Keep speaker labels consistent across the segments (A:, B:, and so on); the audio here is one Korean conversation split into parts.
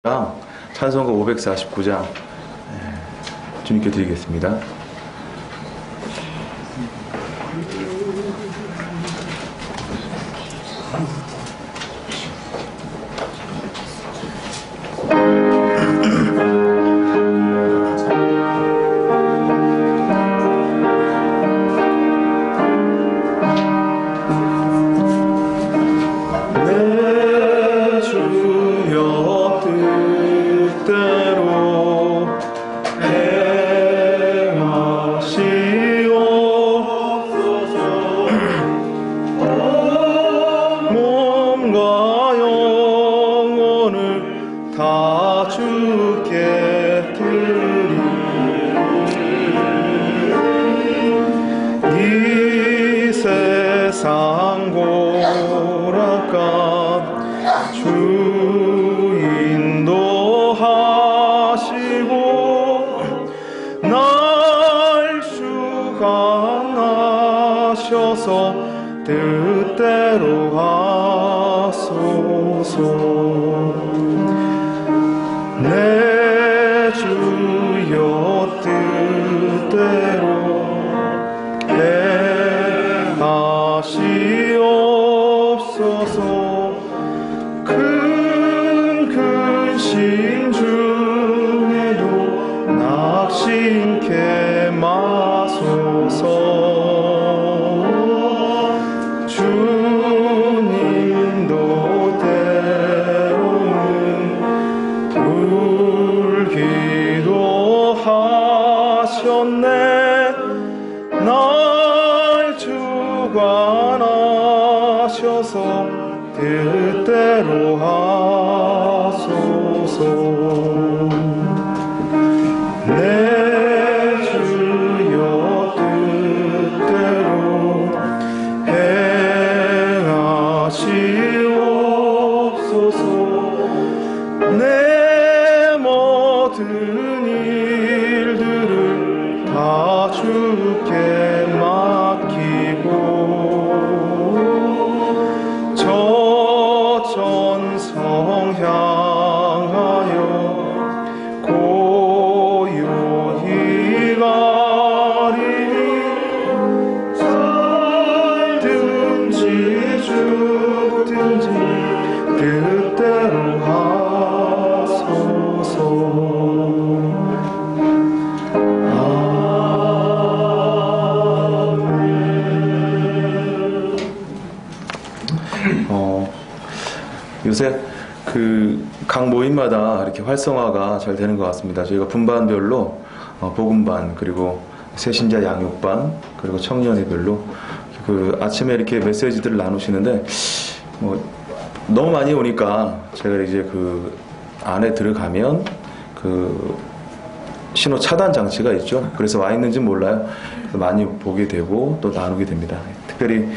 A: 찬송가 549장 주님께 드리겠습니다.
B: 뜻대로 하소서. 내 주여 뜻대로 행하시옵소서. 큰 신중에도 낙심케 마소서. 날 주관하셔서 뜻대로 하소서. 내 주여 뜻대로 행하시옵소서. 내 모든 일들을 다 주께 맡기고 저 천성 향하여 고요히 가리니 살든지 죽든지 뜻대로 하소서.
A: 요새 각 모임마다 이렇게 활성화가 잘 되는 것 같습니다. 저희가 분반별로 복음반, 그리고 새신자 양육반, 그리고 청년회별로 아침에 이렇게 메시지들을 나누시는데 너무 많이 오니까 제가 이제 안에 들어가면 신호 차단 장치가 있죠. 그래서 와 있는지 몰라요. 많이 보게 되고 또 나누게 됩니다. 특별히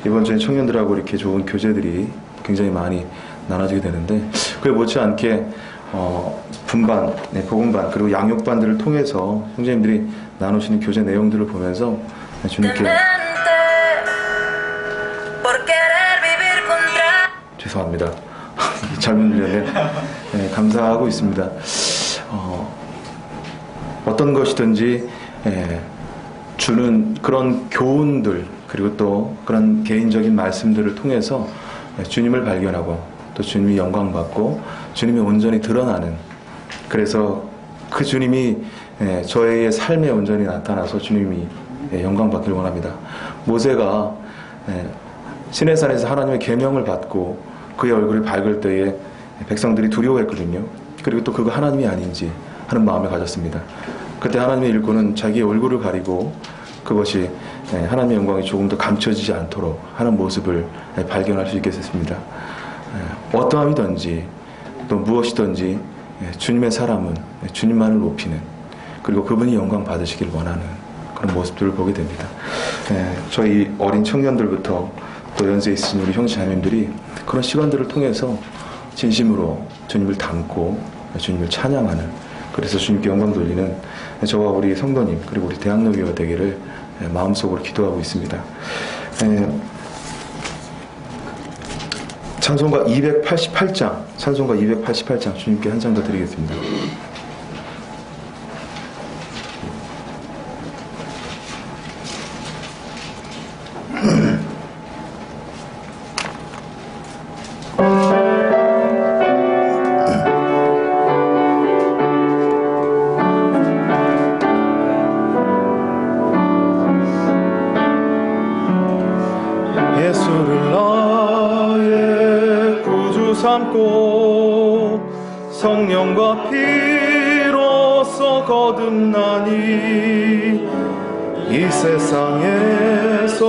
A: 이번 주에 청년들하고 이렇게 좋은 교제들이 굉장히 많이 나눠지게 되는데, 그에 못지않게 분반, 복음반, 그리고 양육반들을 통해서 형제님들이 나누시는 교제 내용들을 보면서 주님께 죄송합니다. 잘못 들렸네. 네, 감사하고 있습니다. 어떤 것이든지 주는 그런 교훈들, 그리고 또 그런 개인적인 말씀들을 통해서 주님을 발견하고 또 주님이 영광받고 주님이 온전히 드러나는, 그래서 그 주님이 저의 삶에 온전히 나타나서 주님이 영광받기를 원합니다. 모세가 시내산에서 하나님의 계명을 받고 그의 얼굴이 밝을 때에 백성들이 두려워했거든요. 그리고 또 그거 하나님이 아닌지 하는 마음을 가졌습니다. 그때 하나님의 일꾼은 자기의 얼굴을 가리고 그것이 하나님의 영광이 조금 더 감춰지지 않도록 하는 모습을 발견할 수 있게 됐습니다. 어떠함이든지 또 무엇이든지 주님의 사람은 주님만을 높이는, 그리고 그분이 영광 받으시길 원하는 그런 모습들을 보게 됩니다. 저희 어린 청년들부터 또 연세에 있으신 우리 형제자매님들이 그런 시간들을 통해서 진심으로 주님을 닮고 주님을 찬양하는, 그래서 주님께 영광 돌리는 저와 우리 성도님, 그리고 우리 대학로교회가 되기를 마음속으로 기도하고 있습니다. 찬송가 288장, 찬송가 288장 주님께 한 장 더 드리겠습니다.
B: 예수를 나의 구주 삼고 성령과 피로써 거듭나니 이 세상에서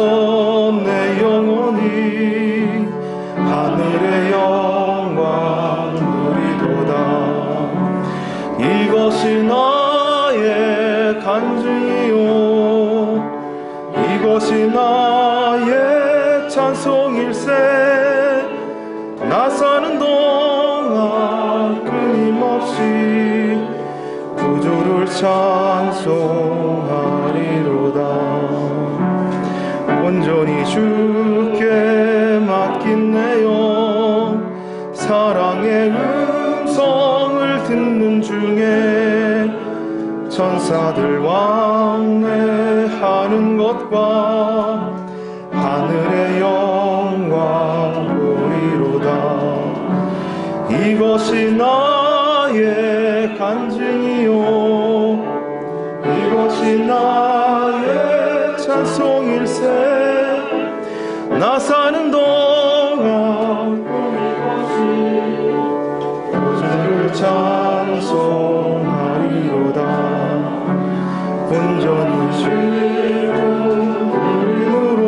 B: 내 영혼이 하늘의 영광 누리도다. 이것이 나의 간증이요 이것이 나의 찬송일세. 나 사는 동안 끊임없이 구주를 찬송하리로다. 온전히 주께 맡긴 내 영 사랑의 음성을 듣는 중에 천사들 왕래하는 것과 하늘의 영광 보이로다. 이것이 나의 간증이요 이것이 나의 찬송일세. 나 사는 동안 끊임없이 구주를 찬송하리로다. 온전히 즐거움으로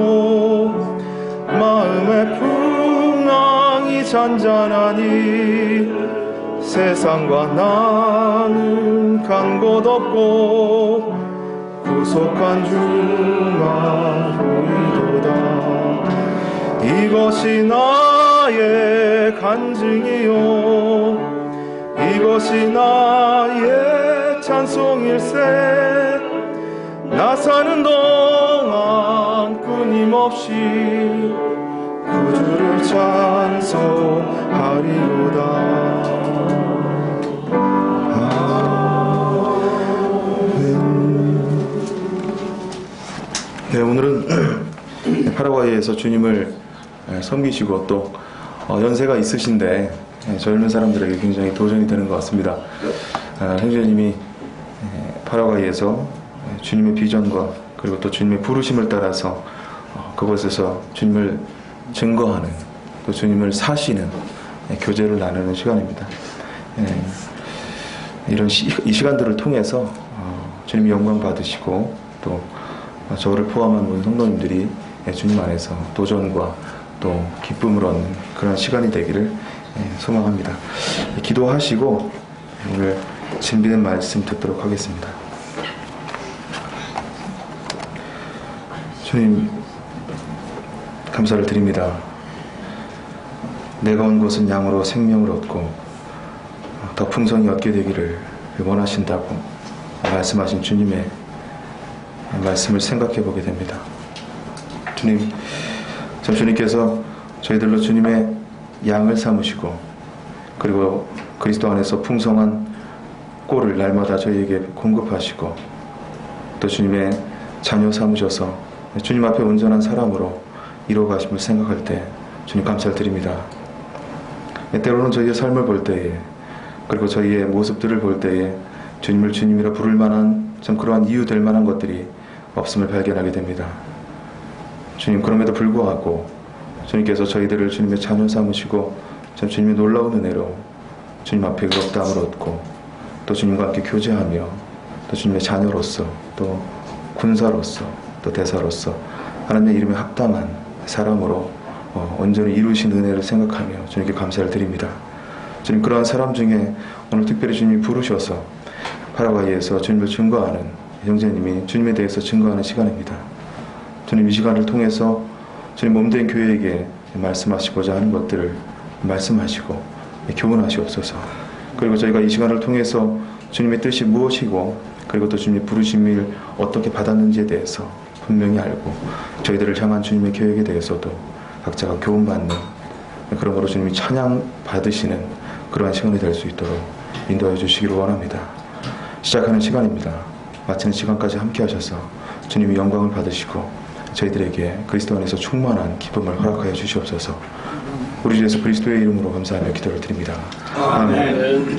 B: 마음의 풍랑이 잔잔하니 세상과 나는 간 곳 없고 구속한 주만 보이도다. 이것이 나의 간증이요 이것이 나의 찬송일세. 나 사는 동안 끊임없이 구주를 찬송하리로다.
A: 네, 오늘은 파라과이에서 주님을 섬기시고 또 연세가 있으신데 젊은 사람들에게 굉장히 도전이 되는 것 같습니다. 형제님이 파라과이에서 주님의 비전과 그리고 또 주님의 부르심을 따라서 그곳에서 주님을 증거하는 또 주님을 사시는 교제를 나누는 시간입니다. 이런 이 시간들을 통해서 주님이 영광 받으시고 또 저를 포함한 모든 성도님들이 주님 안에서 도전과 또 기쁨을 얻는 그런 시간이 되기를 소망합니다. 기도하시고 오늘 준비된 말씀 듣도록 하겠습니다. 주님 감사를 드립니다. 내가 온 곳은 양으로 생명을 얻고 더 풍성히 얻게 되기를 원하신다고 말씀하신 주님의 말씀을 생각해 보게 됩니다. 주님, 참 주님께서 저희들로 주님의 양을 삼으시고 그리고 그리스도 안에서 풍성한 꼴을 날마다 저희에게 공급하시고 또 주님의 자녀 삼으셔서 주님 앞에 온전한 사람으로 이루어가심을 생각할 때 주님 감사를 드립니다. 때로는 저희의 삶을 볼 때에 그리고 저희의 모습들을 볼 때에 주님을 주님이라 부를 만한 참 그러한 이유 될 만한 것들이 없음을 발견하게 됩니다. 주님, 그럼에도 불구하고 주님께서 저희들을 주님의 자녀 삼으시고 참 주님의 놀라운 은혜로 주님 앞에 의롭다함을 얻고 또 주님과 함께 교제하며 또 주님의 자녀로서 또 군사로서 또 대사로서 하나님의 이름에 합당한 사람으로 온전히 이루신 은혜를 생각하며 주님께 감사를 드립니다. 주님, 그러한 사람 중에 오늘 특별히 주님이 부르셔서 파라과이에서 주님을 증거하는 형제님이 주님에 대해서 증거하는 시간입니다. 주님, 이 시간을 통해서 주님 몸된 교회에게 말씀하시고자 하는 것들을 말씀하시고 교훈하시옵소서. 그리고 저희가 이 시간을 통해서 주님의 뜻이 무엇이고 그리고 또 주님의 부르심을 어떻게 받았는지에 대해서 분명히 알고 저희들을 향한 주님의 계획에 대해서도 각자가 교훈받는 그러므로 주님이 찬양 받으시는 그러한 시간이 될 수 있도록 인도해 주시기를 원합니다. 시작하는 시간입니다. 마치는 시간까지 함께 하셔서 주님이 영광을 받으시고 저희들에게 그리스도 안에서 충만한 기쁨을 허락하여 주시옵소서. 우리 주 예수 그리스도의 이름으로 감사하며 기도를 드립니다. 아멘.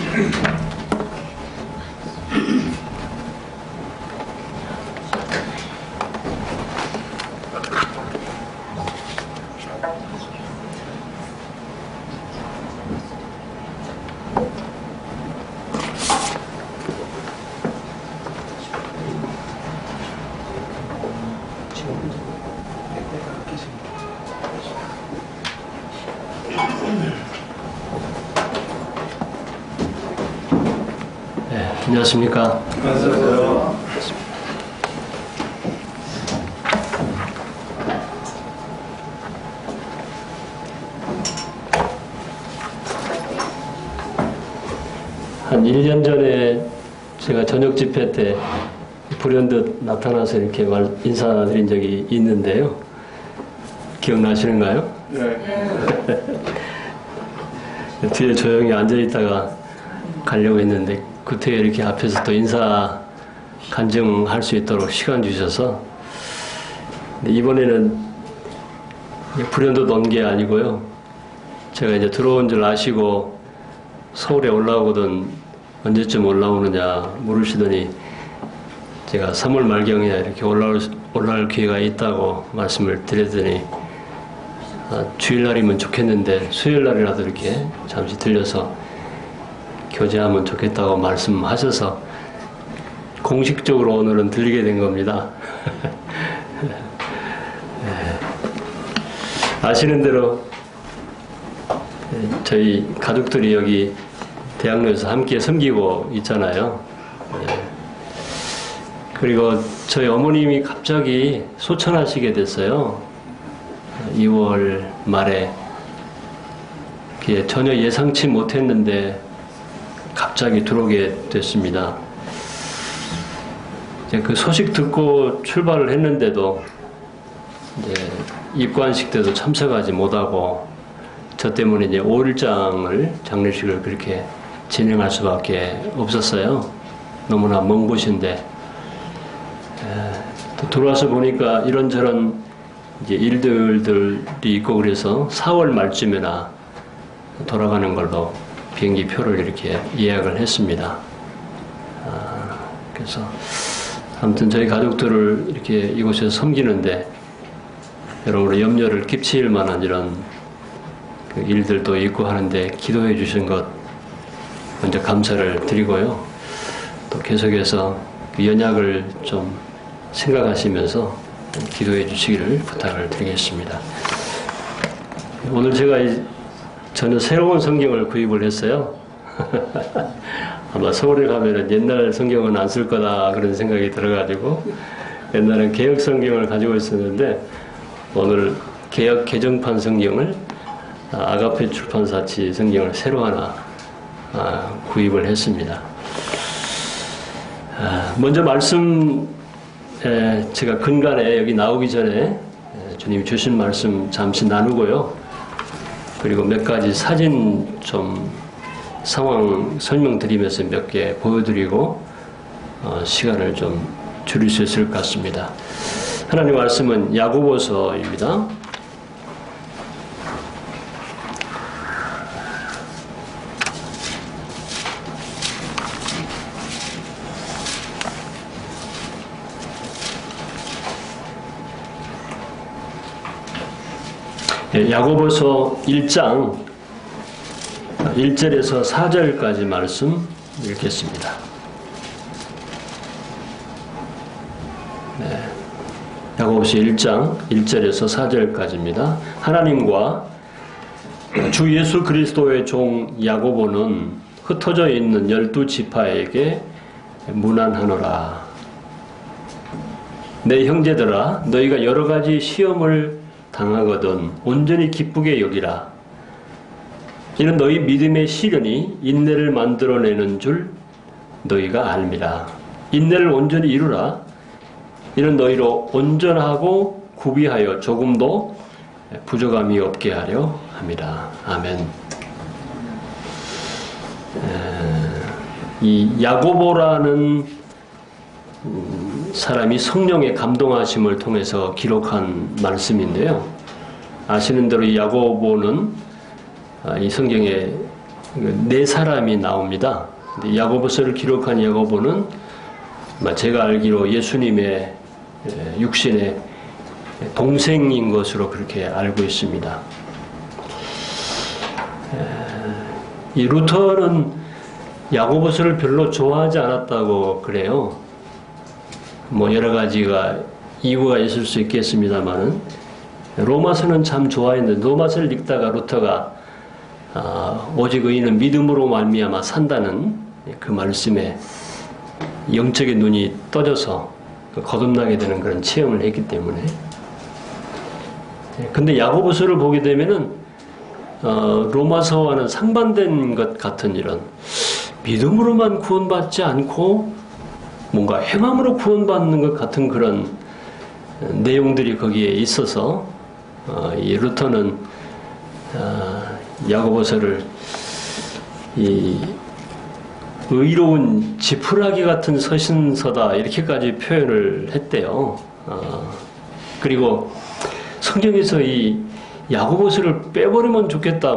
C: 안녕하십니까.
B: 안녕하세요.
C: 한 1년 전에 제가 저녁 집회 때 불현듯 나타나서 이렇게 인사드린 적이 있는데요. 기억나시는가요?
B: 네.
C: 뒤에 조용히 앉아있다가 가려고 했는데 그때 이렇게 앞에서 또 인사 간증할 수 있도록 시간 주셔서 이번에는 불현듯 온 게 아니고요. 제가 이제 들어온 줄 아시고 서울에 올라오거든 언제쯤 올라오느냐 물으시더니 제가 3월 말경에 이렇게 올라올 기회가 있다고 말씀을 드렸더니 주일날이면 좋겠는데 수요일날이라도 이렇게 잠시 들려서 교제하면 좋겠다고 말씀하셔서 공식적으로 오늘은 들리게 된 겁니다. 아시는 대로 저희 가족들이 여기 대학로에서 함께 섬기고 있잖아요. 그리고 저희 어머님이 갑자기 소천하시게 됐어요. 2월 말에 전혀 예상치 못했는데 갑자기 들어오게 됐습니다. 이제 그 소식 듣고 출발을 했는데도 이제 입관식 때도 참석하지 못하고 저 때문에 이제 5일장을 장례식을 그렇게 진행할 수밖에 없었어요. 너무나 먼 곳인데 또 들어와서 보니까 이런저런 이제 일들이 있고 그래서 4월 말쯤에나 돌아가는 걸로 비행기 표를 이렇게 예약을 했습니다. 그래서 아무튼 저희 가족들을 이렇게 이곳에서 섬기는데 여러분의 염려를 끼칠 만한 이런 그 일들도 있고 하는데 기도해 주신 것 먼저 감사를 드리고요. 또 계속해서 그 연약을 좀 생각하시면서 기도해 주시기를 부탁을 드리겠습니다. 오늘 제가 저는 새로운 성경을 구입을 했어요. 아마 서울에 가면은 옛날 성경은 안 쓸 거다 그런 생각이 들어가지고 옛날엔 개역 성경을 가지고 있었는데 오늘 개역 개정판 성경을 아가페 출판사치 성경을 새로 하나 구입을 했습니다. 먼저 말씀 제가 근간에 여기 나오기 전에 주님이 주신 말씀 잠시 나누고요. 그리고 몇 가지 사진 좀 상황 설명드리면서 몇 개 보여드리고 시간을 좀 줄일 수 있을 것 같습니다. 하나님 말씀은 야고보서입니다. 야고보서 1장 1절에서 4절까지 말씀 읽겠습니다. 야고보서 1장 1절에서 4절까지입니다. 하나님과 주 예수 그리스도의 종 야고보는 흩어져 있는 12지파에게 문안하노라. 내 형제들아, 너희가 여러 가지 시험을 당하거든 온전히 기쁘게 여기라. 이는 너희 믿음의 시련이 인내를 만들어내는 줄 너희가 알미라. 인내를 온전히 이루라. 이는 너희로 온전하고 구비하여 조금도 부족함이 없게 하려 합니다. 아멘. 이 야고보라는 사람이 성령의 감동하심을 통해서 기록한 말씀인데요. 아시는 대로 이 야고보는 이 성경에 네 사람이 나옵니다. 야고보서를 기록한 야고보는 제가 알기로 예수님의 육신의 동생인 것으로 그렇게 알고 있습니다. 이 루터는 야고보서를 별로 좋아하지 않았다고 그래요. 여러 가지가 이유가 있을 수 있겠습니다만은 로마서는 참 좋아했는데 로마서를 읽다가 루터가 오직 의인은 믿음으로 말미암아 산다는 그 말씀에 영적인 눈이 떠져서 거듭나게 되는 그런 체험을 했기 때문에. 근데 야고보서를 보게 되면은 로마서와는 상반된 것 같은 이런 믿음으로만 구원받지 않고 뭔가 행함으로 구원받는 것 같은 그런 내용들이 거기에 있어서 이 루터는 야고보서를 이 의로운 지푸라기 같은 서신서다 이렇게까지 표현을 했대요. 그리고 성경에서 이 야고보서를 빼버리면 좋겠다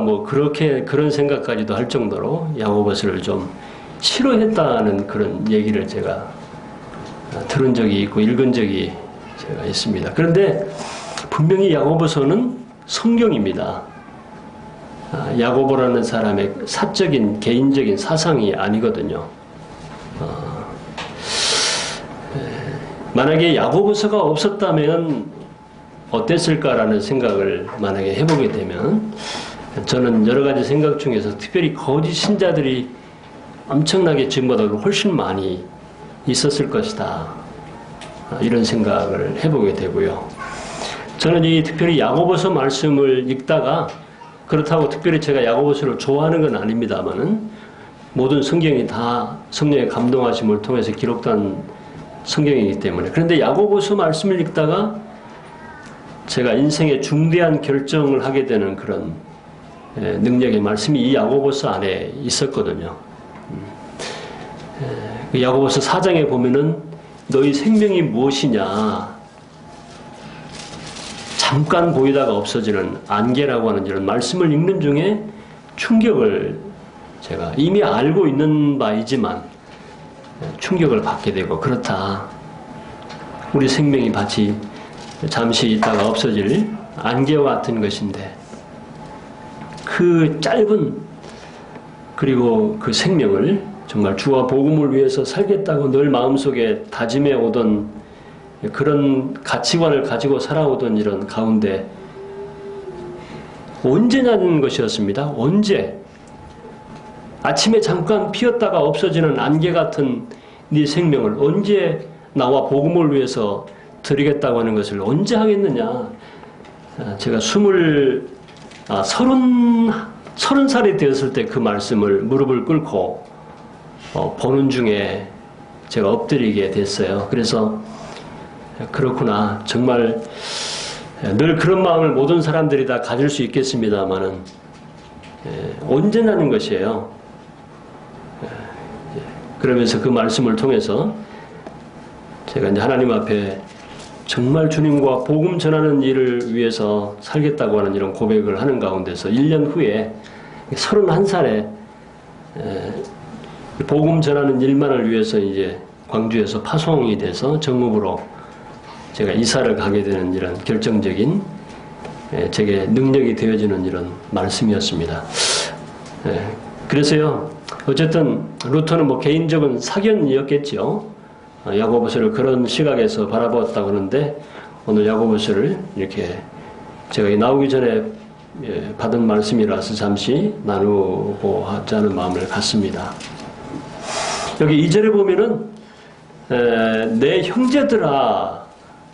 C: 그런 생각까지도 할 정도로 야고보서를 좀 싫어했다는 그런 얘기를 제가 들은 적이 있고 읽은 적이 제가 있습니다. 그런데 분명히 야고보서는 성경입니다. 야고보라는 사람의 사적인 개인적인 사상이 아니거든요. 만약에 야고보서가 없었다면 어땠을까라는 생각을 만약에 해보게 되면 저는 여러 가지 생각 중에서 특별히 거짓 신자들이 엄청나게 지금보다 훨씬 많이 있었을 것이다. 이런 생각을 해보게 되고요. 저는 이 특별히 야고보서 말씀을 읽다가 그렇다고 특별히 제가 야고보서를 좋아하는 건 아닙니다만은 모든 성경이 다 성령의 감동하심을 통해서 기록된 성경이기 때문에 그런데 야고보서 말씀을 읽다가 제가 인생의 중대한 결정을 하게 되는 그런 능력의 말씀이 이 야고보서 안에 있었거든요. 야고보서 4장에 보면은 너희 생명이 무엇이냐 잠깐 보이다가 없어지는 안개라고 하는 이런 말씀을 읽는 중에 충격을 제가 이미 알고 있는 바이지만 충격을 받게 되고 그렇다. 우리 생명이 마치 잠시 있다가 없어질 안개와 같은 것인데 그 짧은 그리고 그 생명을 정말 주와 복음을 위해서 살겠다고 늘 마음속에 다짐해 오던 그런 가치관을 가지고 살아오던 이런 가운데 언제냐는 것이었습니다. 언제? 아침에 잠깐 피었다가 없어지는 안개 같은 네 생명을 언제 나와 복음을 위해서 드리겠다고 하는 것을 언제 하겠느냐. 제가 30살이 되었을 때 그 말씀을 무릎을 꿇고 보는 중에 제가 엎드리게 됐어요. 그래서 그렇구나. 정말 늘 그런 마음을 모든 사람들이 다 가질 수 있겠습니다만은 언제냐는 것이에요. 그러면서 그 말씀을 통해서 제가 이제 하나님 앞에 정말 주님과 복음 전하는 일을 위해서 살겠다고 하는 이런 고백을 하는 가운데서 1년 후에 31살에 복음 전하는 일만을 위해서 이제 광주에서 파송이 돼서 정읍으로 제가 이사를 가게 되는 이런 결정적인 제게 능력이 되어지는 이런 말씀이었습니다. 그래서요, 어쨌든 루터는 개인적인 사견이었겠죠. 야고보서를 그런 시각에서 바라보았다고 하는데 오늘 야고보서를 이렇게 제가 나오기 전에 받은 말씀이라서 잠시 나누고 하자는 마음을 갖습니다. 여기 2절에 보면은 내 형제들아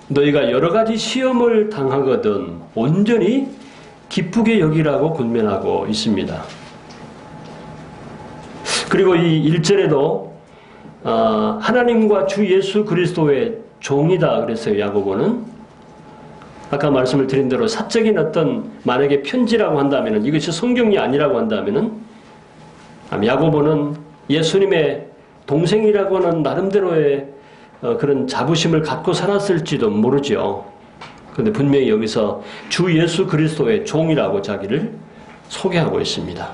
C: 너희가 여러 가지 시험을 당하거든 온전히 기쁘게 여기라고 권면하고 있습니다. 그리고 이 1절에도 하나님과 주 예수 그리스도의 종이다 그랬어요. 야고보는 아까 말씀을 드린 대로 사적인 어떤 만약에 편지라고 한다면은 이것이 성경이 아니라고 한다면은 야고보는 예수님의 동생이라고 하는 나름대로의 그런 자부심을 갖고 살았을지도 모르죠. 그런데 분명히 여기서 주 예수 그리스도의 종이라고 자기를 소개하고 있습니다.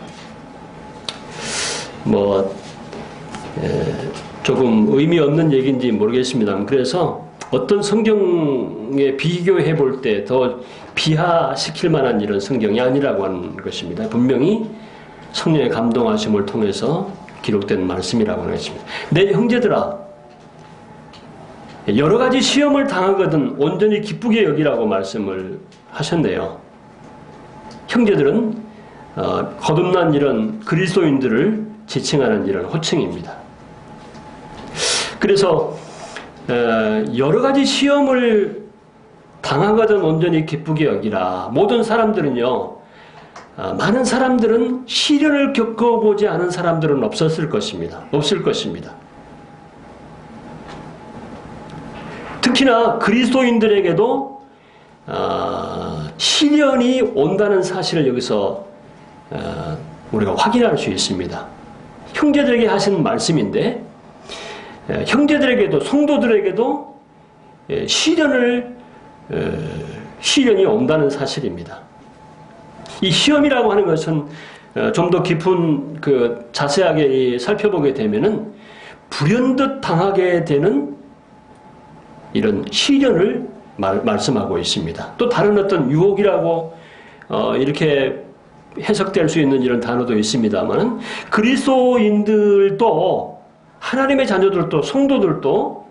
C: 조금 의미 없는 얘기인지 모르겠습니다. 그래서 어떤 성경에 비교해 볼 때 더 비하시킬 만한 이런 성경이 아니라고 하는 것입니다. 분명히 성령의 감동하심을 통해서 기록된 말씀이라고 하는 것입니다. 내 형제들아, 여러 가지 시험을 당하거든 온전히 기쁘게 여기라고 말씀을 하셨네요. 형제들은 거듭난 이런 그리스도인들을 지칭하는 이런 호칭입니다. 그래서 여러 가지 시험을 당하거든 온전히 기쁘게 여기라. 모든 사람들은요, 많은 사람들은 시련을 겪어보지 않은 사람들은 없을 것입니다. 특히나 그리스도인들에게도 시련이 온다는 사실을 여기서 우리가 확인할 수 있습니다. 형제들에게 하신 말씀인데 형제들에게도 성도들에게도 시련이 온다는 사실입니다. 이 시험이라고 하는 것은 좀 더 깊은 자세하게 살펴보게 되면은 불현듯 당하게 되는 이런 시련을 말씀하고 있습니다. 또 다른 어떤 유혹이라고 이렇게 해석될 수 있는 이런 단어도 있습니다만 그리스도인들도 하나님의 자녀들도 성도들도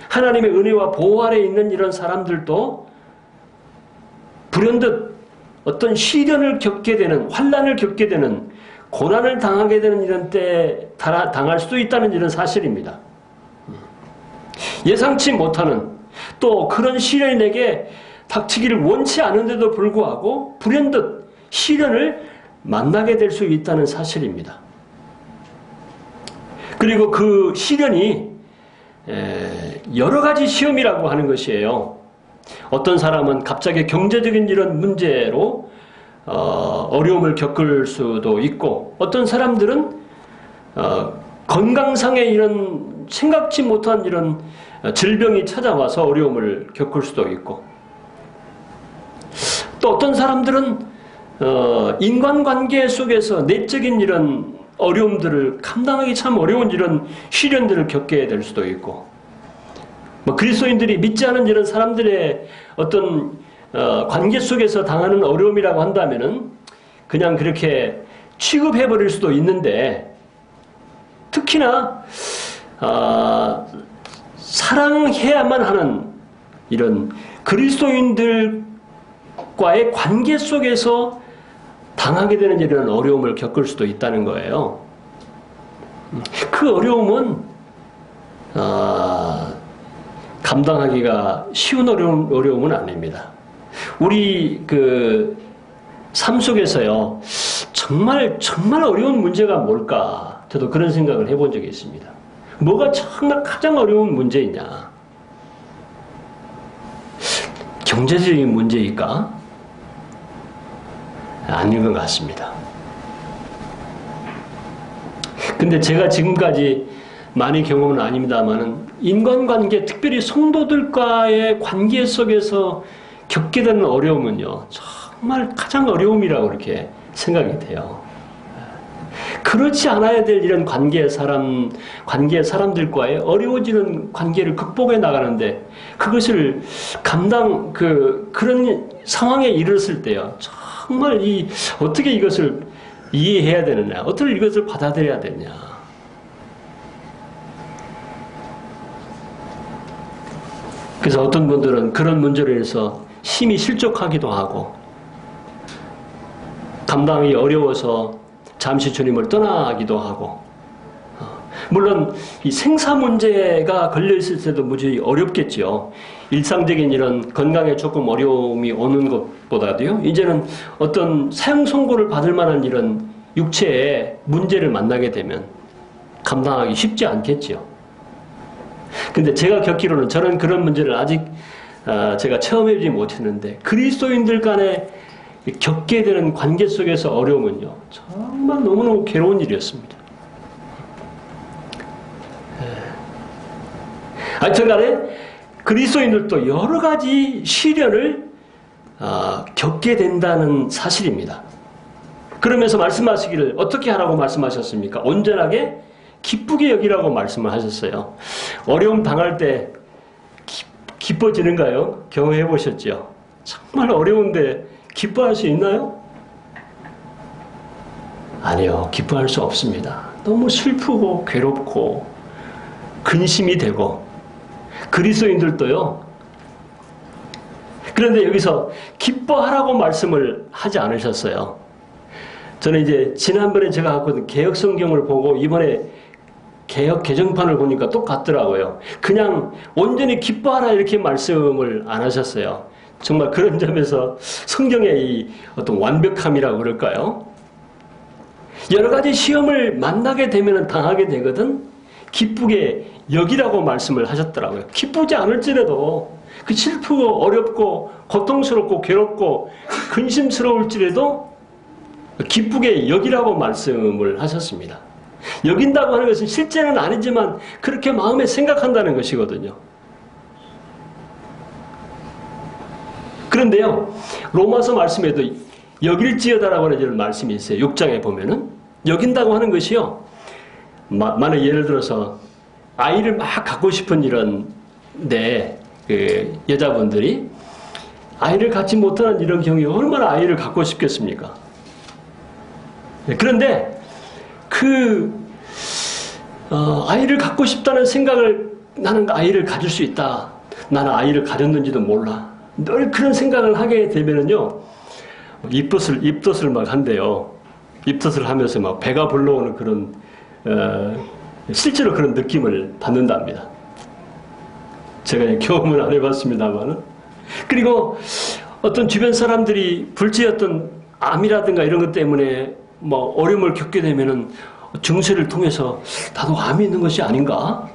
C: 하나님의 은혜와 보호 아래 있는 이런 사람들도 불현듯 어떤 시련을 겪게 되는 환난을 겪게 되는 고난을 당하게 되는 이런 때에 당할 수도 있다는 이런 사실입니다. 예상치 못하는 또 그런 시련이 내게 닥치기를 원치 않은데도 불구하고 불현듯 시련을 만나게 될 수 있다는 사실입니다. 그리고 그 시련이 여러 가지 시험이라고 하는 것이에요. 어떤 사람은 갑자기 경제적인 이런 문제로 어려움을 겪을 수도 있고 어떤 사람들은 건강상의 이런 생각지 못한 이런 질병이 찾아와서 어려움을 겪을 수도 있고 또 어떤 사람들은 인간관계 속에서 내적인 이런 어려움들을 감당하기 참 어려운 이런 시련들을 겪게 될 수도 있고 그리스도인들이 믿지 않은 이런 사람들의 어떤 관계 속에서 당하는 어려움이라고 한다면은 그냥 그렇게 취급해버릴 수도 있는데 특히나 사랑해야만 하는 이런 그리스도인들과의 관계 속에서 당하게 되는 이런 어려움을 겪을 수도 있다는 거예요. 그 어려움은 감당하기가 쉬운 어려움은 아닙니다. 우리 삶 속에서요 정말 어려운 문제가 뭘까? 저도 그런 생각을 해본 적이 있습니다. 뭐가 정말 가장 어려운 문제이냐? 경제적인 문제일까? 아닌 것 같습니다. 근데 제가 지금까지 많이 경험은 아닙니다만은 인간관계, 특별히 성도들과의 관계 속에서 겪게 되는 어려움은요, 정말 가장 어려움이라고 이렇게 생각이 돼요. 그렇지 않아야 될 이런 관계 사람들과의 어려워지는 관계를 극복해 나가는데 그것을 그런 상황에 이르렀을 때요, 정말 어떻게 이것을 이해해야 되느냐, 어떻게 이것을 받아들여야 되느냐. 그래서 어떤 분들은 그런 문제로 인해서 심히 실족하기도 하고 감당이 어려워서 잠시 주님을 떠나기도 하고 물론 이 생사 문제가 걸려있을 때도 무지 어렵겠죠. 일상적인 이런 건강에 조금 어려움이 오는 것보다도요 이제는 어떤 사형 선고를 받을 만한 이런 육체의 문제를 만나게 되면 감당하기 쉽지 않겠죠. 근데 제가 겪기로는 저는 그런 문제를 아직 제가 체험해보지 못했는데 그리스도인들 간에 겪게 되는 관계 속에서 어려움은요, 정말 너무너무 괴로운 일이었습니다. 하여튼간에 그리스도인들도 여러 가지 시련을 겪게 된다는 사실입니다. 그러면서 말씀하시기를 어떻게 하라고 말씀하셨습니까? 온전하게 기쁘게 여기라고 말씀을 하셨어요. 어려움 당할 때 기뻐지는가요? 경험해 보셨죠? 정말 어려운데 기뻐할 수 있나요? 아니요, 기뻐할 수 없습니다. 너무 슬프고 괴롭고 근심이 되고. 그리스도인들도요. 그런데 여기서 기뻐하라고 말씀을 하지 않으셨어요. 저는 이제 지난번에 제가 갖고 있는 개역 성경을 보고 이번에 개역 개정판을 보니까 똑같더라고요. 그냥 온전히 기뻐하라 이렇게 말씀을 안 하셨어요. 정말 그런 점에서 성경의 이 어떤 완벽함이라고 그럴까요? 여러 가지 시험을 만나게 되면 당하게 되거든 기쁘게 여기라고 말씀을 하셨더라고요. 기쁘지 않을지라도 그 슬프고 어렵고 고통스럽고 괴롭고 근심스러울지라도 기쁘게 여기라고 말씀을 하셨습니다. 여긴다고 하는 것은 실제는 아니지만 그렇게 마음에 생각한다는 것이거든요. 그런데요, 로마서 말씀에도 여길지어다라고 하는 말씀이 있어요. 6장에 보면은 여긴다고 하는 것이요, 만약 예를 들어서 아이를 막 갖고 싶은 이런데 그 여자분들이 아이를 갖지 못하는 이런 경우에 얼마나 아이를 갖고 싶겠습니까? 그런데 아이를 갖고 싶다는 생각을, 나는 아이를 가질 수 있다, 나는 아이를 가졌는지도 몰라, 늘 그런 생각을 하게 되면은요, 입덧을 막 한대요. 입덧을 하면서 막 배가 불러오는 그런 실제로 그런 느낌을 받는답니다. 제가 경험을 안 해봤습니다만은. 그리고 어떤 주변 사람들이 불치의 어떤 암이라든가 이런 것 때문에 뭐 어려움을 겪게 되면은 증세를 통해서 나도 암이 있는 것이 아닌가?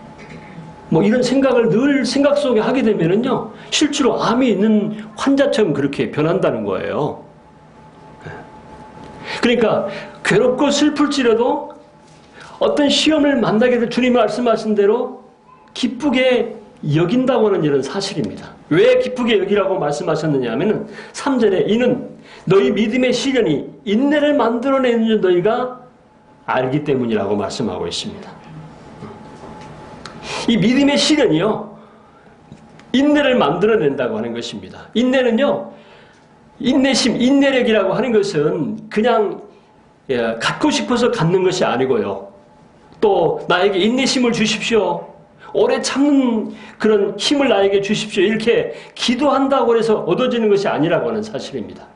C: 뭐 이런 생각을 늘 생각 속에 하게 되면은요, 실제로 암이 있는 환자처럼 그렇게 변한다는 거예요. 그러니까 괴롭고 슬플지라도 어떤 시험을 만나게 될 주님이 말씀하신 대로 기쁘게 여긴다고 하는 이런 사실입니다. 왜 기쁘게 여기라고 말씀하셨느냐 하면은 3절에 이는 너희 믿음의 시련이 인내를 만들어내는 줄 너희가 알기 때문이라고 말씀하고 있습니다. 이 믿음의 시련이요, 인내를 만들어낸다고 하는 것입니다. 인내는요, 인내심, 인내력이라고 하는 것은 그냥 갖고 싶어서 갖는 것이 아니고요, 또 나에게 인내심을 주십시오, 오래 참는 그런 힘을 나에게 주십시오, 이렇게 기도한다고 해서 얻어지는 것이 아니라고 하는 사실입니다.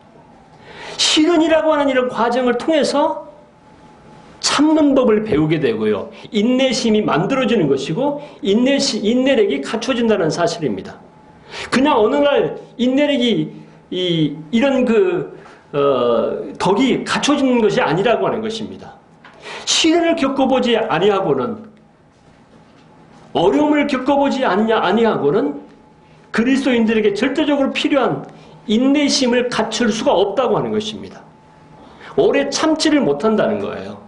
C: 시련이라고 하는 이런 과정을 통해서 참는 법을 배우게 되고요, 인내심이 만들어지는 것이고 인내력이 갖춰진다는 사실입니다. 그냥 어느 날 인내력이 이런 덕이 갖춰지는 것이 아니라고 하는 것입니다. 시련을 겪어보지 아니하고는, 어려움을 겪어보지 아니하고는 그리스도인들에게 절대적으로 필요한 인내심을 갖출 수가 없다고 하는 것입니다. 오래 참지를 못한다는 거예요.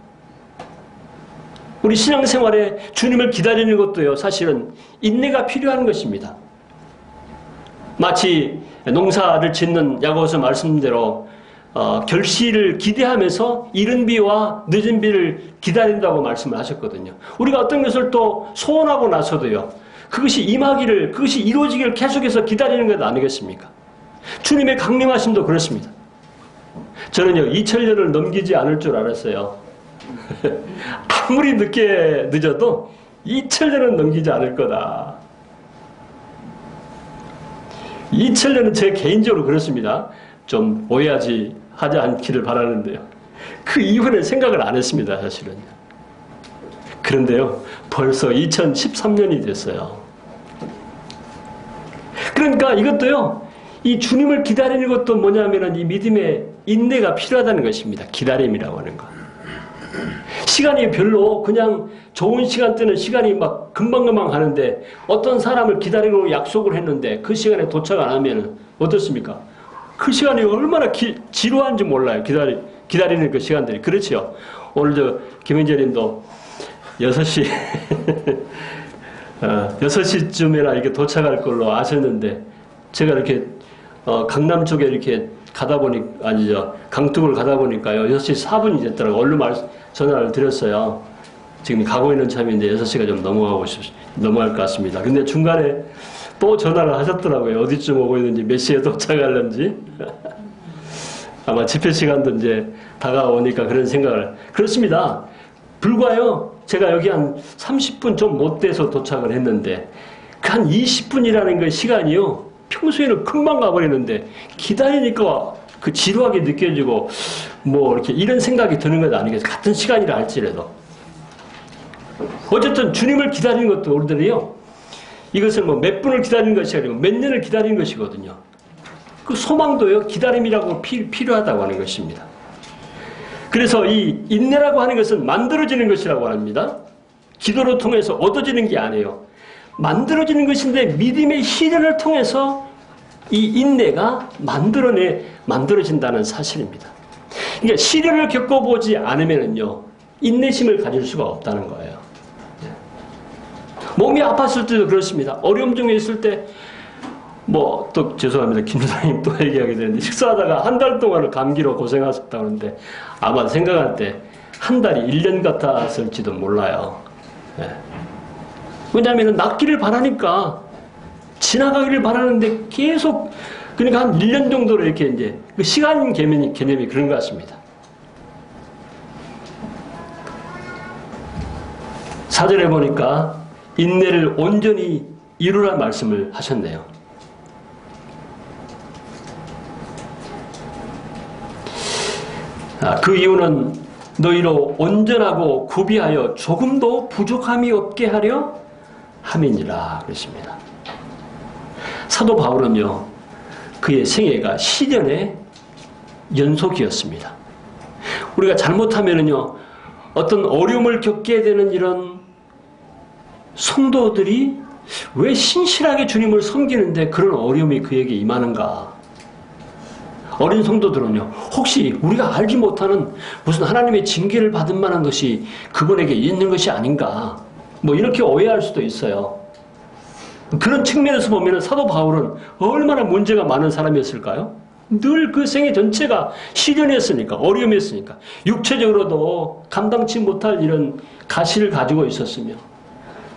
C: 우리 신앙생활에 주님을 기다리는 것도요, 사실은 인내가 필요한 것입니다. 마치 농사를 짓는 야고보서 말씀대로 결실을 기대하면서 이른 비와 늦은 비를 기다린다고 말씀을 하셨거든요. 우리가 어떤 것을 또 소원하고 나서도요, 그것이 임하기를, 그것이 이루어지기를 계속해서 기다리는 것 아니겠습니까? 주님의 강림하심도 그렇습니다. 저는요, 2000년을 넘기지 않을 줄 알았어요. 아무리 늦어도 2000년은 넘기지 않을 거다. 2000년은 제 개인적으로 그렇습니다. 좀 오해하지 않기를 바라는데요, 그 이후에는 생각을 안 했습니다, 사실은. 그런데요, 벌써 2013년이 됐어요. 그러니까 이것도요, 이 주님을 기다리는 것도 뭐냐면은 이 믿음의 인내가 필요하다는 것입니다. 기다림이라고 하는 것. 시간이 별로 그냥 좋은 시간 때는 시간이 막 금방금방 가는데 어떤 사람을 기다리고 약속을 했는데 그 시간에 도착 안 하면 어떻습니까? 그 시간이 얼마나 지루한지 몰라요. 기다리는 그 시간들이. 그렇죠. 오늘 김영재 님도 6시 6시쯤이나 이렇게 도착할 걸로 아셨는데 제가 이렇게 강남 쪽에 이렇게 가다 보니 강둑을 가다 보니까요 6시 4분이 됐더라고요. 얼른 전화를 드렸어요. 지금 가고 있는 참인데 6시가 좀 넘어갈 것 같습니다. 근데 중간에 또 전화를 하셨더라고요. 어디쯤 오고 있는지, 몇 시에 도착하려는지. 아마 집회 시간도 이제 다가오니까 그런 생각을. 그렇습니다. 불과요. 제가 여기 한 30분 좀 못 돼서 도착을 했는데, 그 한 20분이라는 그 시간이요. 평소에는 금방 가버리는데, 기다리니까 그 지루하게 느껴지고, 뭐, 이렇게 이런 생각이 드는 건 아니겠어요. 같은 시간이라 할지라도. 어쨌든 주님을 기다리는 것도 우리들이요. 이것은 뭐 몇 분을 기다리는 것이 아니고 몇 년을 기다리는 것이거든요. 그 소망도요, 기다림이라고 필요하다고 하는 것입니다. 그래서 이 인내라고 하는 것은 만들어지는 것이라고 합니다. 기도를 통해서 얻어지는 게 아니에요. 만들어지는 것인데 믿음의 시련을 통해서 이 인내가 만들어진다는 사실입니다. 그러니까 시련을 겪어보지 않으면요, 인내심을 가질 수가 없다는 거예요. 몸이 아팠을 때도 그렇습니다. 어려움 중에 있을 때, 또 죄송합니다. 김주사님 또 얘기하게 되는데, 식사하다가 한 달 동안을 감기로 고생하셨다고 하는데, 아마 생각할 때 한 달이 1년 같았을지도 몰라요. 왜냐하면 낫기를 바라니까, 지나가기를 바라는데 계속, 그러니까 한 1년 정도로 이렇게 이제, 그 시간 개념이 그런 것 같습니다. 4절에 보니까, 인내를 온전히 이루라 말씀을 하셨네요. 그 이유는 너희로 온전하고 구비하여 조금도 부족함이 없게 하려 함이니라 그랬습니다. 사도 바울은요, 그의 생애가 시련의 연속이었습니다. 우리가 잘못하면은요, 어떤 어려움을 겪게 되는 이런 성도들이 왜 신실하게 주님을 섬기는데 그런 어려움이 그에게 임하는가? 어린 성도들은요, 혹시 우리가 알지 못하는 무슨 하나님의 징계를 받을 만한 것이 그분에게 있는 것이 아닌가? 이렇게 오해할 수도 있어요. 그런 측면에서 보면 사도 바울은 얼마나 문제가 많은 사람이었을까요? 늘 그 생애 전체가 시련이었으니까, 어려움이었으니까, 육체적으로도 감당치 못할 이런 가시를 가지고 있었으며,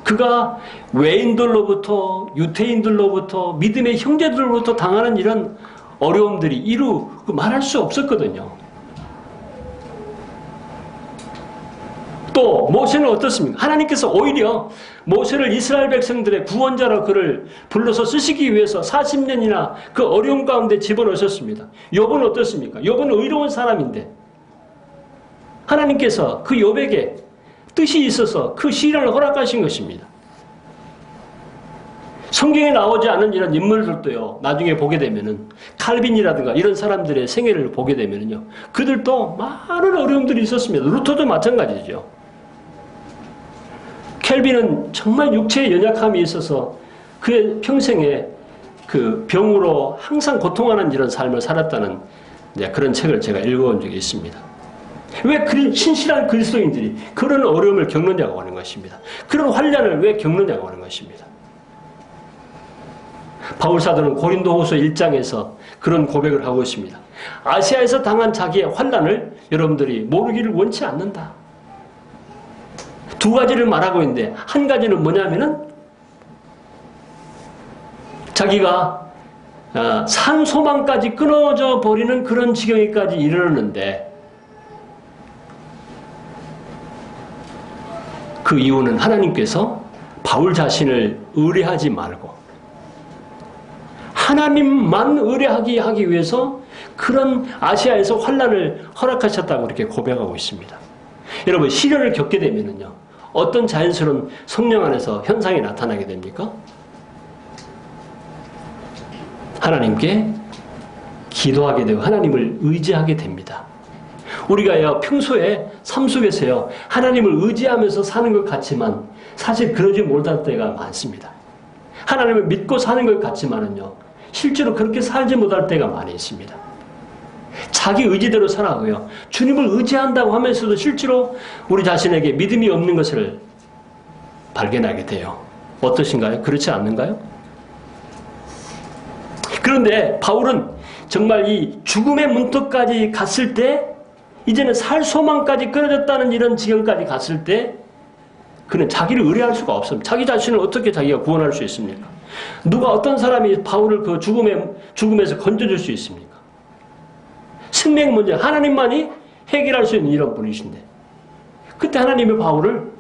C: 그가 외인들로부터, 유태인들로부터, 믿음의 형제들로부터 당하는 이런 어려움들이 말할 수 없었거든요. 또 모세는 어떻습니까? 하나님께서 오히려 모세를 이스라엘 백성들의 구원자로 그를 불러서 쓰시기 위해서 40년이나 그 어려움 가운데 집어넣으셨습니다. 욥은 어떻습니까? 욥은 의로운 사람인데 하나님께서 그 욥에게 뜻이 있어서 그 시련을 허락하신 것입니다. 성경에 나오지 않은 이런 인물들도요, 나중에 보게 되면은, 칼빈이라든가 이런 사람들의 생애를 보게 되면은요, 그들도 많은 어려움들이 있었습니다. 루터도 마찬가지죠. 켈빈은 정말 육체의 연약함이 있어서 그의 평생에 그 병으로 항상 고통하는 이런 삶을 살았다는 그런 책을 제가 읽어본 적이 있습니다. 왜 그런 신실한 그리스도인들이 그런 어려움을 겪느냐고 하는 것입니다. 그런 환난을 왜 겪느냐고 하는 것입니다. 바울사도는 고린도후서 1장에서 그런 고백을 하고 있습니다. 아시아에서 당한 자기의 환난을 여러분들이 모르기를 원치 않는다. 두 가지를 말하고 있는데, 한 가지는 뭐냐면은 자기가 산 소망까지 끊어져 버리는 그런 지경에까지 이르렀는데, 그 이유는 하나님께서 바울 자신을 의뢰하지 말고 하나님만 의뢰하게 하기 위해서 그런 아시아에서 환난을 허락하셨다고 이렇게 고백하고 있습니다. 여러분, 시련을 겪게 되면은요, 어떤 자연스러운 성령 안에서 현상이 나타나게 됩니까? 하나님께 기도하게 되고 하나님을 의지하게 됩니다. 우리가 평소에 삶 속에서요, 하나님을 의지하면서 사는 것 같지만 사실 그러지 못할 때가 많습니다. 하나님을 믿고 사는 것 같지만은요, 실제로 그렇게 살지 못할 때가 많이 있습니다. 자기 의지대로 살아가고요, 주님을 의지한다고 하면서도 실제로 우리 자신에게 믿음이 없는 것을 발견하게 돼요. 어떠신가요? 그렇지 않는가요? 그런데 바울은 정말 이 죽음의 문턱까지 갔을 때, 이제는 살 소망까지 끊어졌다는 이런 지경까지 갔을 때 그는 자기를 의뢰할 수가 없습니다. 자기 자신을 어떻게 자기가 구원할 수 있습니까? 누가 어떤 사람이 바울을 그 죽음에서 건져줄 수 있습니까? 생명 문제 하나님만이 해결할 수 있는 이런 분이신데, 그때 하나님이 바울을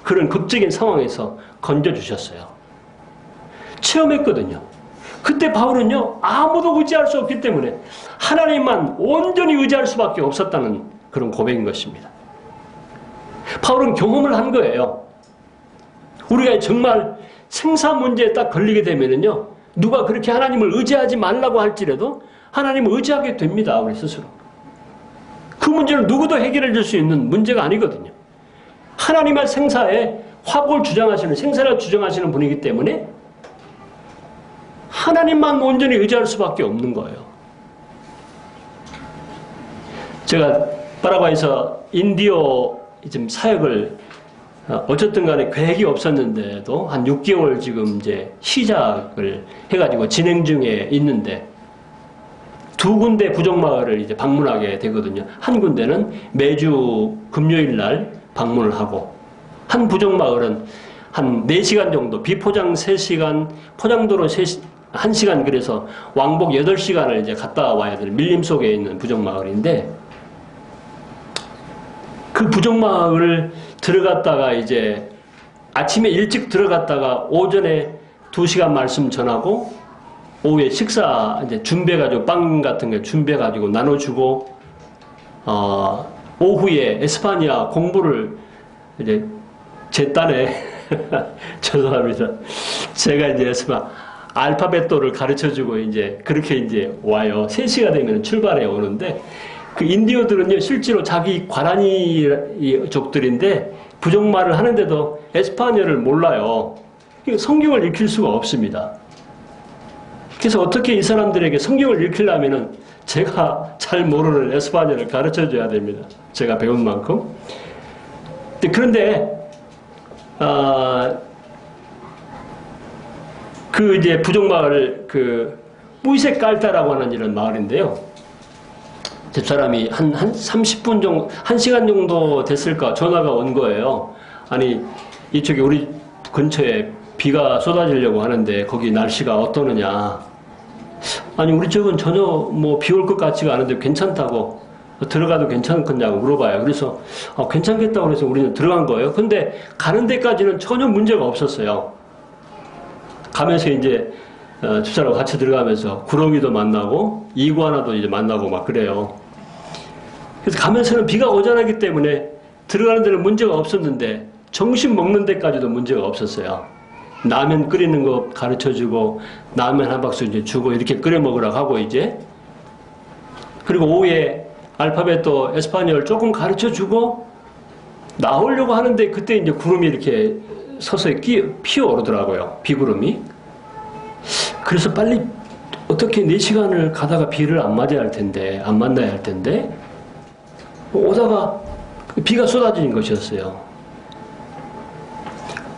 C: 그런 극적인 상황에서 건져주셨어요. 체험했거든요. 그때 바울은요, 아무도 의지할 수 없기 때문에 하나님만 온전히 의지할 수밖에 없었다는 그런 고백인 것입니다. 바울은 경험을 한 거예요. 우리가 정말 생사 문제에 딱 걸리게 되면은요, 누가 그렇게 하나님을 의지하지 말라고 할지라도 하나님을 의지하게 됩니다, 우리 스스로. 그 문제를 누구도 해결해 줄 수 있는 문제가 아니거든요. 하나님의 생사에 화복을 주장하시는, 생사를 주장하시는 분이기 때문에 하나님만 온전히 의지할 수밖에 없는 거예요. 제가 파라과이에서 인디오 지금 사역을 어쨌든 간에 계획이 없었는데도 한 6개월 지금 이제 시작을 해가지고 진행 중에 있는데, 두 군데 부족마을을 이제 방문하게 되거든요. 한 군데는 매주 금요일 날 방문을 하고, 한 부족마을은 한 4시간 정도, 비포장 3시간, 포장도로 1시간, 그래서 왕복 8시간을 이제 갔다 와야 될 밀림 속에 있는 부족마을인데, 그 부족마을을 들어갔다가 이제 아침에 일찍 들어갔다가 오전에 2시간 말씀 전하고, 오후에 식사 이제 준비해가지고 빵 같은 거 준비해가지고 나눠주고, 오후에 에스파니아 공부를 이제 제 딴에 죄송합니다. 제가 이제 알파벳도를 가르쳐주고 이제 그렇게 이제 와요. 3시가 되면 출발해 오는데, 그 인디오들은요, 실제로 자기 과라니족들인데 부족말을 하는데도 에스파니아를 몰라요. 성경을 읽힐 수가 없습니다. 그래서 어떻게 이 사람들에게 성경을 읽히려면은 제가 잘 모르는 에스파니아를 가르쳐 줘야 됩니다. 제가 배운 만큼. 그런데, 그 이제 부족마을, 뿌이색 깔타라고 하는 이런 마을인데요. 집사람이 한 30분 정도, 1시간 정도 됐을까 전화가 온 거예요. 아니, 이쪽에 우리 근처에 비가 쏟아지려고 하는데 거기 날씨가 어떠느냐. 아니, 우리 쪽은 전혀 뭐 비 올 것 같지가 않은데 괜찮다고, 들어가도 괜찮겠냐고 물어봐요. 그래서 괜찮겠다고 그래서 우리는 들어간 거예요. 근데 가는 데까지는 전혀 문제가 없었어요. 가면서 이제 집사람과 같이 들어가면서 구렁이도 만나고 이구아나도 이제 만나고 막 그래요. 그래서 가면서는 비가 오전하기 때문에 들어가는 데는 문제가 없었는데 점심 먹는 데까지도 문제가 없었어요. 라면 끓이는 거 가르쳐주고 라면 한 박스 이제 주고 이렇게 끓여 먹으라고 하고 이제, 그리고 오후에 알파벳도 에스파니얼 조금 가르쳐주고 나오려고 하는데 그때 이제 구름이 이렇게 서서히 피어오르더라고요. 비구름이. 그래서 빨리 어떻게 4시간을 가다가 비를 안 맞아야 할 텐데, 안 만나야 할 텐데, 오다가 비가 쏟아지는 것이었어요.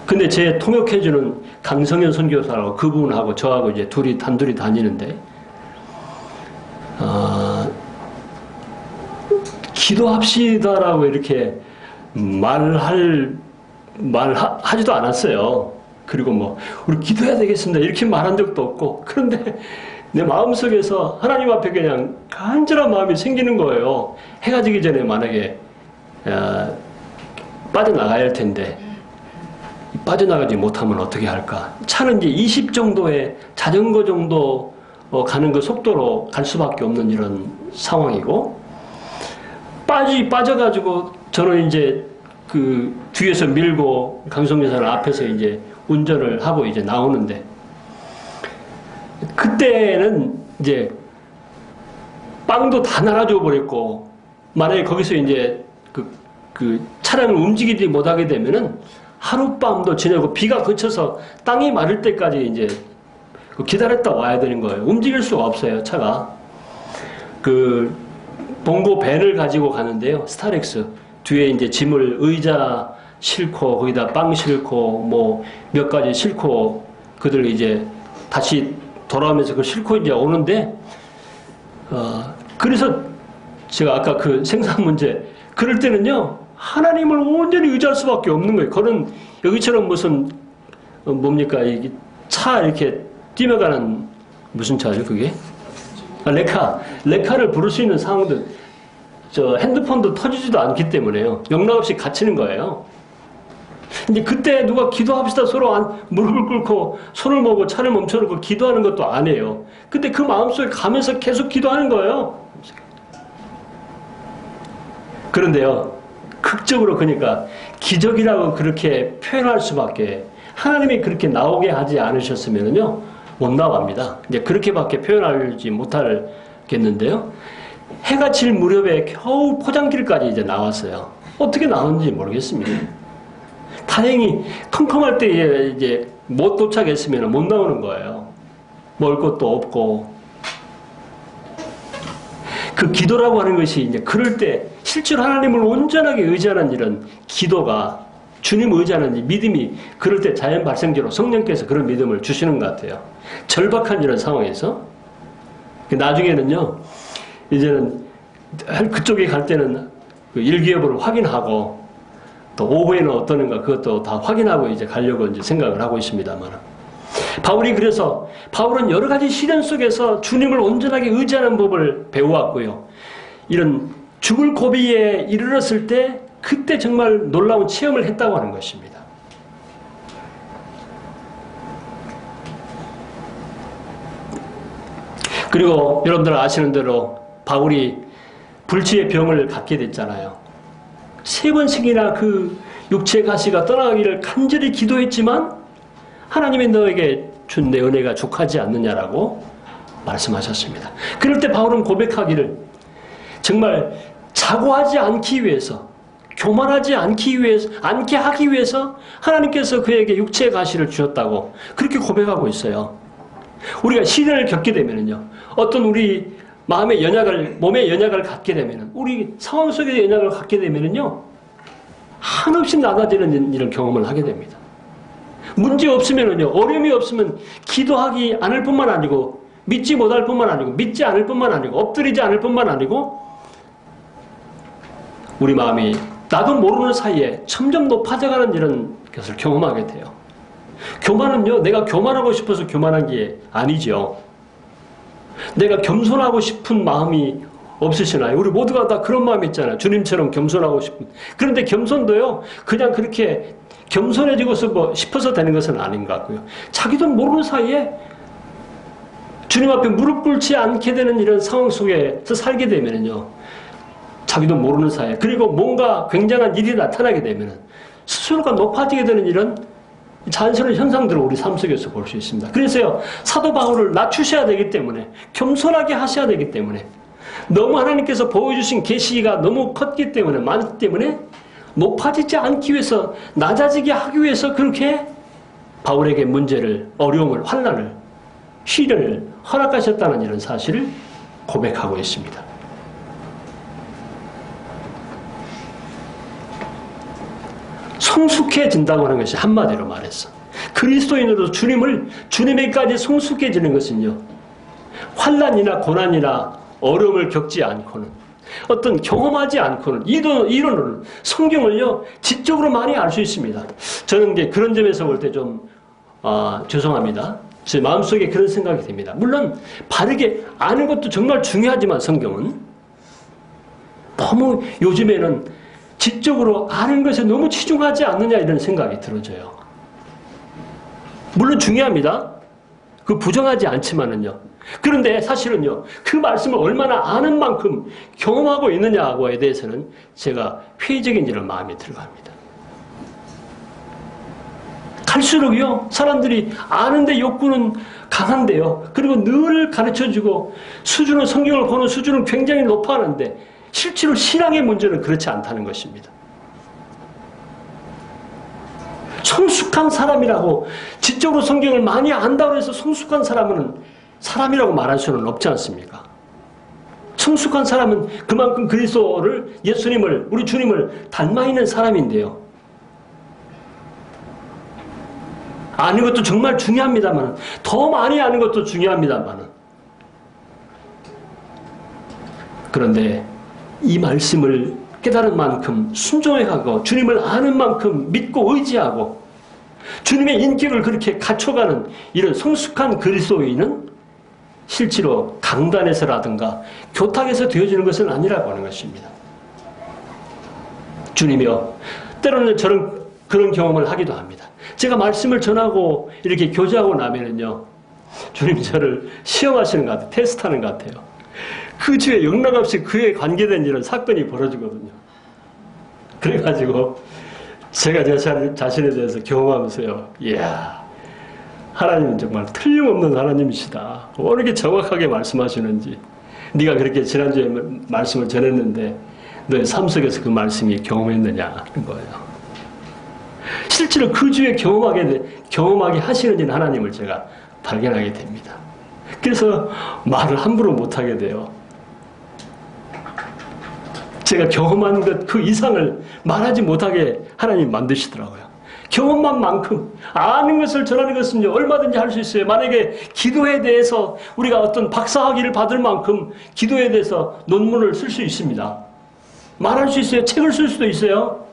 C: 근데 제 통역해주는 강성현 선교사라고 그분하고 저하고 이제 단둘이 다니는데, 기도합시다라고 이렇게 하지도 않았어요. 그리고 뭐, 우리 기도해야 되겠습니다, 이렇게 말한 적도 없고, 그런데 내 마음속에서 하나님 앞에 그냥 간절한 마음이 생기는 거예요. 해가 지기 전에 만약에 빠져나가야 할 텐데, 빠져나가지 못하면 어떻게 할까? 차는 이제 20 정도의 자전거 정도 가는 그 속도로 갈 수밖에 없는 이런 상황이고, 빠져가지고 저는 이제 그 뒤에서 밀고 강성교사는 앞에서 이제 운전을 하고 이제 나오는데, 그때는 이제 빵도 다 나눠줘 버렸고 만약에 거기서 이제 그 차량을 움직이지 못하게 되면은 하룻밤도 지내고 비가 그쳐서 땅이 마를 때까지 이제 기다렸다 와야 되는 거예요. 움직일 수가 없어요, 차가. 그 봉고 밴을 가지고 가는데요. 스타렉스. 뒤에 이제 짐을 의자 싣고 거기다 빵 싣고 뭐 몇 가지 싣고 그들 이제 다시 돌아오면서 그걸 싣고 이제 오는데 그래서 제가 아까 그 생산 문제 그럴 때는요. 하나님을 온전히 의지할 수밖에 없는 거예요. 그런 여기처럼 무슨 뭡니까 이게 차 이렇게 뛰어가는 무슨 차죠 그게? 레카를 부를 수 있는 상황도 저 핸드폰도 터지지도 않기 때문에요. 영락없이 갇히는 거예요. 근데 그때 누가 기도합시다 서로 무릎을 꿇고 손을 모으고 차를 멈춰놓고 기도하는 것도 안 해요. 근데 그 마음속에 가면서 계속 기도하는 거예요. 그런데요. 극적으로 그러니까 기적이라고 그렇게 표현할 수밖에 하나님이 그렇게 나오게 하지 않으셨으면요 못 나옵니다. 이제 그렇게밖에 표현하지 못하겠는데요. 해가 질 무렵에 겨우 포장길까지 이제 나왔어요. 어떻게 나왔는지 모르겠습니다. 다행히 컴컴할 때에 이제 못 도착했으면 못 나오는 거예요. 먹을 것도 없고. 그 기도라고 하는 것이 이제 그럴 때 실제로 하나님을 온전하게 의지하는 이런 기도가 주님을 의지하는 믿음이 그럴 때 자연 발생적으로 성령께서 그런 믿음을 주시는 것 같아요. 절박한 이런 상황에서. 나중에는요, 이제는 그쪽에 갈 때는 그 일기예보를 확인하고 또 오후에는 어떠는가 그것도 다 확인하고 이제 가려고 이제 생각을 하고 있습니다만. 바울은 여러 가지 시련 속에서 주님을 온전하게 의지하는 법을 배워왔고요. 이런 죽을 고비에 이르렀을 때 그때 정말 놀라운 체험을 했다고 하는 것입니다. 그리고 여러분들 아시는 대로 바울이 불치의 병을 갖게 됐잖아요. 3번씩이나 그 육체의 가시가 떠나가기를 간절히 기도했지만 하나님이 너에게 준 내 은혜가 족하지 않느냐라고 말씀하셨습니다. 그럴 때 바울은 고백하기를 정말 자고하지 않기 위해서 교만하지 않게 하기 위해서 하나님께서 그에게 육체의 가시를 주셨다고 그렇게 고백하고 있어요. 우리가 시련을 겪게 되면은요, 어떤 우리 몸의 연약을 갖게 되면은, 우리 상황 속의 연약을 갖게 되면은요, 한없이 낮아지는 이런 경험을 하게 됩니다. 문제 없으면은요, 어려움이 없으면 기도하기 않을 뿐만 아니고, 믿지 못할 뿐만 아니고, 믿지 않을 뿐만 아니고, 엎드리지 않을 뿐만 아니고, 우리 마음이 나도 모르는 사이에 점점 높아져가는 이런 것을 경험하게 돼요. 교만은요, 내가 교만하고 싶어서 교만한 게 아니죠. 내가 겸손하고 싶은 마음이 없으시나요? 우리 모두가 다 그런 마음이 있잖아요. 주님처럼 겸손하고 싶은. 그런데 겸손도요, 그냥 그렇게 겸손해지고 싶어서 되는 것은 아닌 것 같고요. 자기도 모르는 사이에 주님 앞에 무릎 꿇지 않게 되는 이런 상황 속에서 살게 되면은요, 자기도 모르는 사이에, 그리고 뭔가 굉장한 일이 나타나게 되면은 스스로가 높아지게 되는 이런 자연스러운 현상들을 우리 삶 속에서 볼 수 있습니다. 그래서요, 사도 바울을 낮추셔야 되기 때문에, 겸손하게 하셔야 되기 때문에, 너무 하나님께서 보여주신 계시가 너무 컸기 때문에, 많기 때문에 높아지지 않기 위해서, 낮아지게 하기 위해서 그렇게 바울에게 문제를, 어려움을, 환난을, 시련을 허락하셨다는 이런 사실을 고백하고 있습니다. 성숙해진다고 하는 것이 한마디로 말해서 그리스도인으로 주님에게까지 성숙해지는 것은요, 환난이나 고난이나 어려움을 겪지 않고는, 어떤 경험하지 않고는, 이론을, 성경을요 지적으로 많이 알 수 있습니다. 저는 이제 그런 점에서 볼 때 좀 죄송합니다. 제 마음속에 그런 생각이 듭니다. 물론 바르게 아는 것도 정말 중요하지만 성경은 너무 요즘에는 지적으로 아는 것에 너무 치중하지 않느냐 이런 생각이 들어져요. 물론 중요합니다. 그 부정하지 않지만은요. 그런데 사실은요, 그 말씀을 얼마나 아는 만큼 경험하고 있느냐에 대해서는 제가 회의적인 이런 마음이 들어갑니다. 갈수록요, 사람들이 아는데 욕구는 강한데요. 그리고 늘 가르쳐주고 성경을 보는 수준은 굉장히 높아하는데 실제로 신앙의 문제는 그렇지 않다는 것입니다. 성숙한 사람이라고 지적으로 성경을 많이 안다고 해서 성숙한 사람은 사람이라고 말할 수는 없지 않습니까? 성숙한 사람은 그만큼 그리스도를, 예수님을, 우리 주님을 닮아 있는 사람인데요. 아는 것도 정말 중요합니다만, 더 많이 아는 것도 중요합니다만, 그런데 이 말씀을 깨달은 만큼 순종해 가고 주님을 아는 만큼 믿고 의지하고 주님의 인격을 그렇게 갖춰가는 이런 성숙한 그리스도인은 실제로 강단에서라든가 교탁에서 되어지는 것은 아니라고 하는 것입니다. 주님이요, 때로는 그런 경험을 하기도 합니다. 제가 말씀을 전하고 이렇게 교제하고 나면은요, 주님이 저를 시험하시는 것 같아요. 테스트하는 것 같아요. 그 주에 영락없이 그에 관계된 이런 사건이 벌어지거든요. 그래가지고 제가 제 자신에 대해서 경험하면서요, 이야, 하나님은 정말 틀림없는 하나님이시다. 왜 이렇게 정확하게 말씀하시는지. 네가 그렇게 지난주에 말씀을 전했는데 너의 삶 속에서 그 말씀이 경험했느냐 하는 거예요. 실제로 그 주에 경험하게 하시는 하나님을 제가 발견하게 됩니다. 그래서 말을 함부로 못하게 돼요. 제가 경험한 것 그 이상을 말하지 못하게 하나님 만드시더라고요. 경험한 만큼 아는 것을 전하는 것은요, 얼마든지 할 수 있어요. 만약에 기도에 대해서 우리가 어떤 박사학위를 받을 만큼 기도에 대해서 논문을 쓸 수 있습니다. 말할 수 있어요. 책을 쓸 수도 있어요.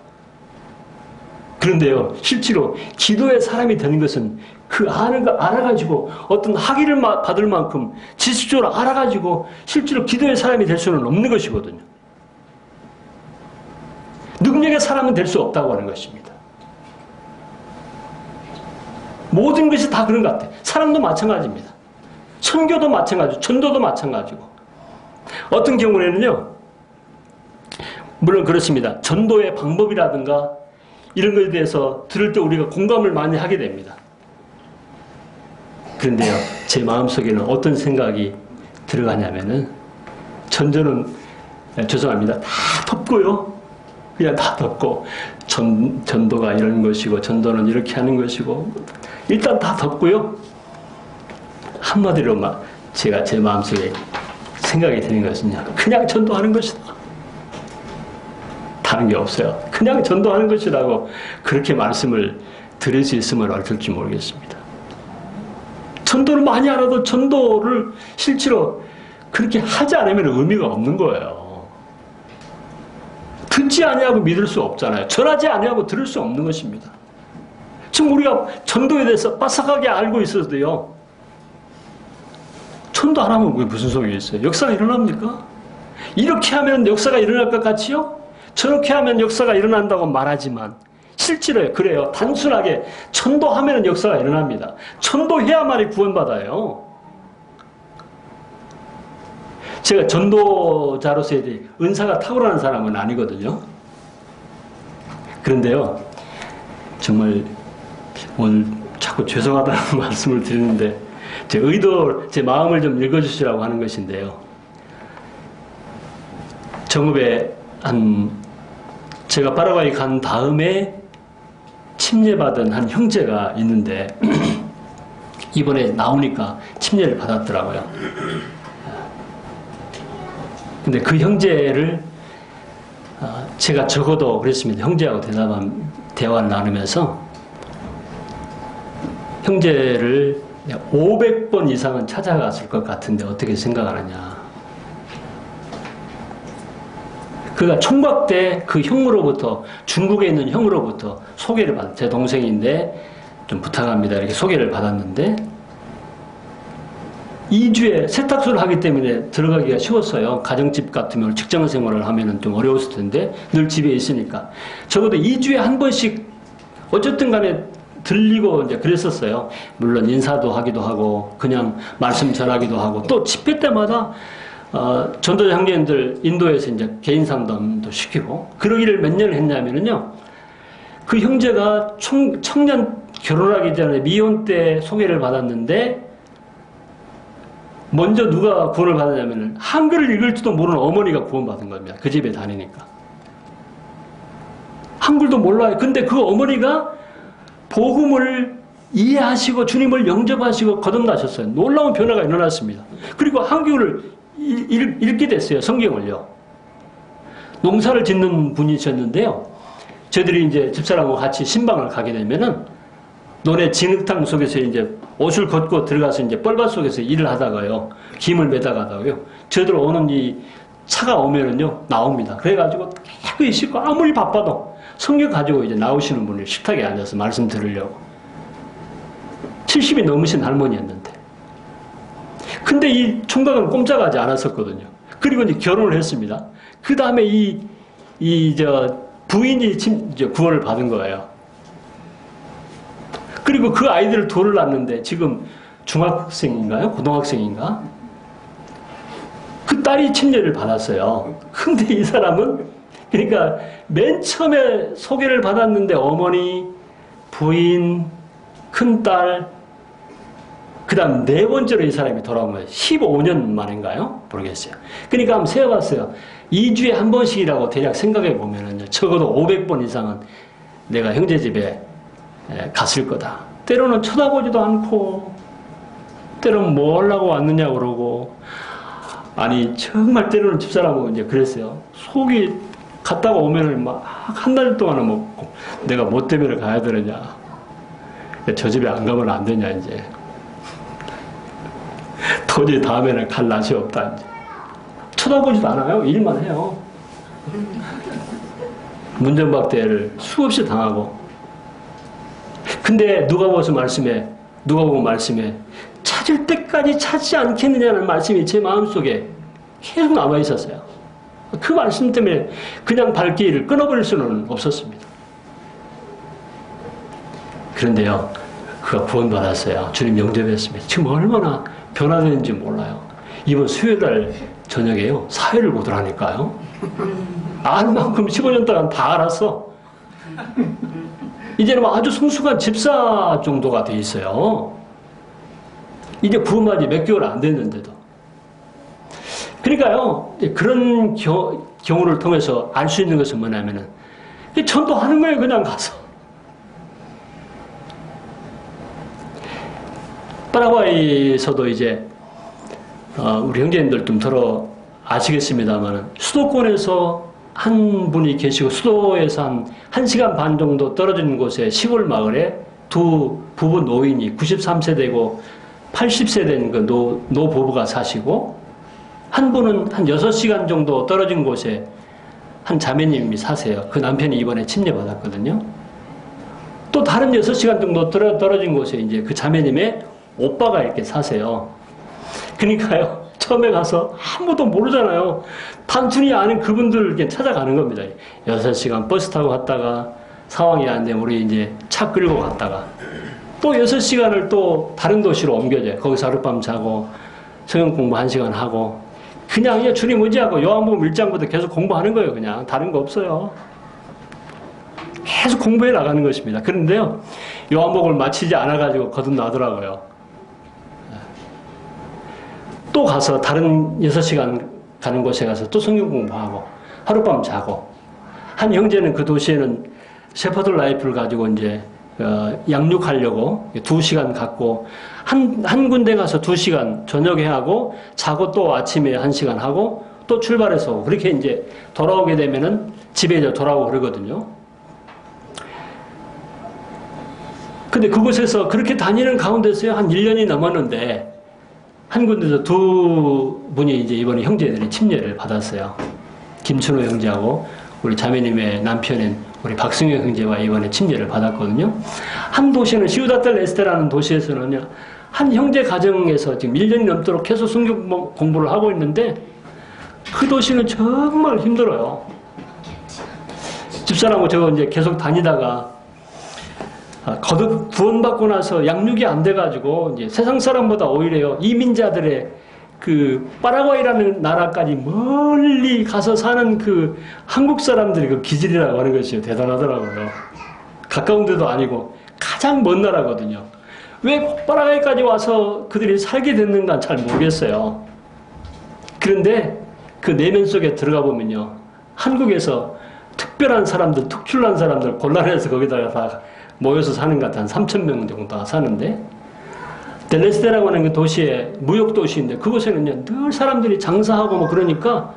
C: 그런데요, 실제로 기도의 사람이 되는 것은 그 아는 거 알아가지고 어떤 학위를 받을 만큼 지식적으로 알아가지고 실제로 기도의 사람이 될 수는 없는 것이거든요. 능력의 사람은 될 수 없다고 하는 것입니다. 모든 것이 다 그런 것 같아요. 사람도 마찬가지입니다. 선교도 마찬가지고 전도도 마찬가지고. 어떤 경우에는요, 물론 그렇습니다. 전도의 방법이라든가 이런 것에 대해서 들을 때 우리가 공감을 많이 하게 됩니다. 그런데요, 제 마음속에는 어떤 생각이 들어가냐면은, 전도는, 죄송합니다, 다 덮고요. 그냥 다 덮고, 전도가 이런 것이고, 전도는 이렇게 하는 것이고, 일단 다 덮고요. 한마디로 제가 제 마음속에 생각이 드는 것은요, 그냥 전도하는 것이다. 다른 게 없어요. 그냥 전도하는 것이라고 그렇게 말씀을 드릴 수 있으면 어떨지 모르겠습니다. 전도를 많이 알아도 전도를 실제로 그렇게 하지 않으면 의미가 없는 거예요. 듣지 아니하고 믿을 수 없잖아요. 전하지 아니하고 들을 수 없는 것입니다. 지금 우리가 전도에 대해서 빠삭하게 알고 있어도요, 전도 안 하면 무슨 소용이 있어요? 역사가 일어납니까? 이렇게 하면 역사가 일어날 것 같지요? 저렇게 하면 역사가 일어난다고 말하지만 실제로 그래요. 단순하게 전도하면 역사가 일어납니다. 전도해야만이 구원받아요. 제가 전도자로서의 은사가 탁월한 사람은 아니거든요. 그런데요, 정말 오늘 자꾸 죄송하다는 말씀을 드리는데 제 마음을 좀 읽어주시라고 하는 것인데요. 정읍에 제가 파라과이 간 다음에 침례받은 한 형제가 있는데 이번에 나오니까 침례를 받았더라고요. 근데 그 형제를 제가 적어도 그랬습니다. 형제하고 대화를 나누면서 형제를 500번 이상은 찾아갔을 것 같은데 어떻게 생각하느냐. 그가 총각 때 그 형으로부터, 중국에 있는 형으로부터 소개를 받았어요. 제 동생인데 좀 부탁합니다. 이렇게 소개를 받았는데 2주에 세탁소를 하기 때문에 들어가기가 쉬웠어요. 가정집 같으면 직장 생활을 하면 좀 어려웠을 텐데 늘 집에 있으니까. 적어도 2주에 한 번씩 어쨌든 간에 들리고 이제 그랬었어요. 물론 인사도 하기도 하고 그냥 말씀 전하기도 하고 또 집회 때마다 전도자 형제님들 인도에서 이제 개인 상담도 시키고 그러기를 몇 년을 했냐면은요. 그 형제가 청년 결혼하기 전에 미혼 때 소개를 받았는데 먼저 누가 구원을 받았냐면 한글을 읽을 줄도 모르는 어머니가 구원받은 겁니다. 그 집에 다니니까. 한글도 몰라요. 근데 그 어머니가 복음을 이해하시고 주님을 영접하시고 거듭나셨어요. 놀라운 변화가 일어났습니다. 그리고 한글을 읽게 됐어요. 성경을요. 농사를 짓는 분이셨는데요. 저희들이 이제 집사람하고 같이 신방을 가게 되면은 논의 진흙탕 속에서 이제 옷을 걷고 들어가서 이제 뻘밭 속에서 일을 하다가요. 김을 매다가다가요. 저희들 오는 이 차가 오면은요. 나옵니다. 그래가지고 깨끗이 씻고 아무리 바빠도 성경 가지고 이제 나오시는 분이 식탁에 앉아서 말씀 들으려고. 70이 넘으신 할머니였는데. 근데 이 총각은 꼼짝하지 않았었거든요. 그리고 이제 결혼을 했습니다. 그 다음에 부인이 구원을 받은 거예요. 그리고 그 아이들을 둘을 낳았는데 지금 중학생인가요? 고등학생인가? 그 딸이 침례를 받았어요. 근데 이 사람은 그러니까 맨 처음에 소개를 받았는데 어머니, 부인, 큰딸, 그 다음 네 번째로 이 사람이 돌아온 거예요. 15년 만인가요? 모르겠어요. 그러니까 한번 세어봤어요. 2주에 한 번씩이라고 대략 생각해 보면은 적어도 500번 이상은 내가 형제 집에 갔을 거다. 때로는 쳐다보지도 않고, 때로는 뭐 하려고 왔느냐 그러고, 아니, 정말 때로는 집사람하고 이제 그랬어요. 속이 갔다가 오면은 막 한 달 동안은 먹고, 내가 뭐 때문에 가야 되느냐. 저 집에 안 가면 안 되냐, 이제. 도저히 다음에는 갈 낯이 없다, 이제. 쳐다보지도 않아요. 일만 해요. 문전박대를 수없이 당하고. 근데 누가 보고 말씀에 찾을 때까지 찾지 않겠느냐는 말씀이 제 마음속에 계속 남아 있었어요. 그 말씀 때문에 그냥 발길을 끊어버릴 수는 없었습니다. 그런데요, 그가 구원받았어요. 주님 영접했습니다. 지금 얼마나 변화되는지 몰라요. 이번 수요일날 저녁에요, 사회를 보더라니까요. 아는 만큼 15년 동안 다 알았어. 이제는 아주 성숙한 집사 정도가 돼 있어요. 이제 구원받은 지 몇 개월 안 됐는데도. 그러니까요, 그런 경우를 통해서 알 수 있는 것은 뭐냐면은, 전도하는 거예요, 그냥 가서. 파라과이에서도 이제, 우리 형제님들 좀 들어 아시겠습니다만은, 수도권에서 한 분이 계시고, 수도에서 한 1시간 반 정도 떨어진 곳에 시골 마을에 두 부부 노인이 93세대고 80세 된 그 노부부가 사시고, 한 분은 한 6시간 정도 떨어진 곳에 한 자매님이 사세요. 그 남편이 이번에 침례받았거든요. 또 다른 6시간 정도 떨어진 곳에 이제 그 자매님의 오빠가 이렇게 사세요. 그러니까요, 처음에 가서 아무도 모르잖아요. 단순히 아는 그분들 이렇게 찾아가는 겁니다. 6시간 버스 타고 갔다가 상황이 안 되면 우리 이제 차 끌고 갔다가 또 6시간을 또 다른 도시로 옮겨져요. 거기서 하룻밤 자고 성경 공부 1시간 하고 그냥 주님 의지하고 요한복음 1장부터 계속 공부하는 거예요. 그냥 다른 거 없어요. 계속 공부해 나가는 것입니다. 그런데요, 요한복음을 마치지 않아가지고 거듭나더라고요. 또 가서 다른 6시간 가는 곳에 가서 또 성경 공부하고 하룻밤 자고, 한 형제는 그 도시에는 셰퍼드 라이프를 가지고 이제 양육하려고 2시간 갔고, 한 군데 가서 2시간 저녁에 하고 자고 또 아침에 1시간 하고 또 출발해서 그렇게 이제 돌아오게 되면은 집에 이제 돌아오고 그러거든요. 근데 그곳에서 그렇게 다니는 가운데서요, 한 1년이 넘었는데 한 군데서 두 분이 이제 이번에 형제들이 침례를 받았어요. 김춘호 형제하고 우리 자매님의 남편인 우리 박승효 형제와 이번에 침례를 받았거든요. 한 도시는 시우다텔 에스테라는 도시에서는요, 한 형제 가정에서 지금 1년이 넘도록 계속 성경 공부를 하고 있는데 그 도시는 정말 힘들어요. 집사람하고 제가 이제 계속 다니다가 거듭 구원받고 나서 양육이 안 돼가지고 이제 세상 사람보다 오히려 이민자들의 그 파라과이라는 나라까지 멀리 가서 사는 그 한국 사람들이 그 기질이라고 하는 것이 대단하더라고요. 가까운 데도 아니고 가장 먼 나라거든요. 왜 파라과이까지 와서 그들이 살게 됐는가 잘 모르겠어요. 그런데 그 내면 속에 들어가 보면요, 한국에서 특별한 사람들, 특출난 사람들 골라내서 거기다가 다 모여서 사는 것 같아. 한 3,000명 정도 사는데, 델레스테라고 하는 그 도시에 무역 도시인데, 그곳에는요 늘 사람들이 장사하고 뭐 그러니까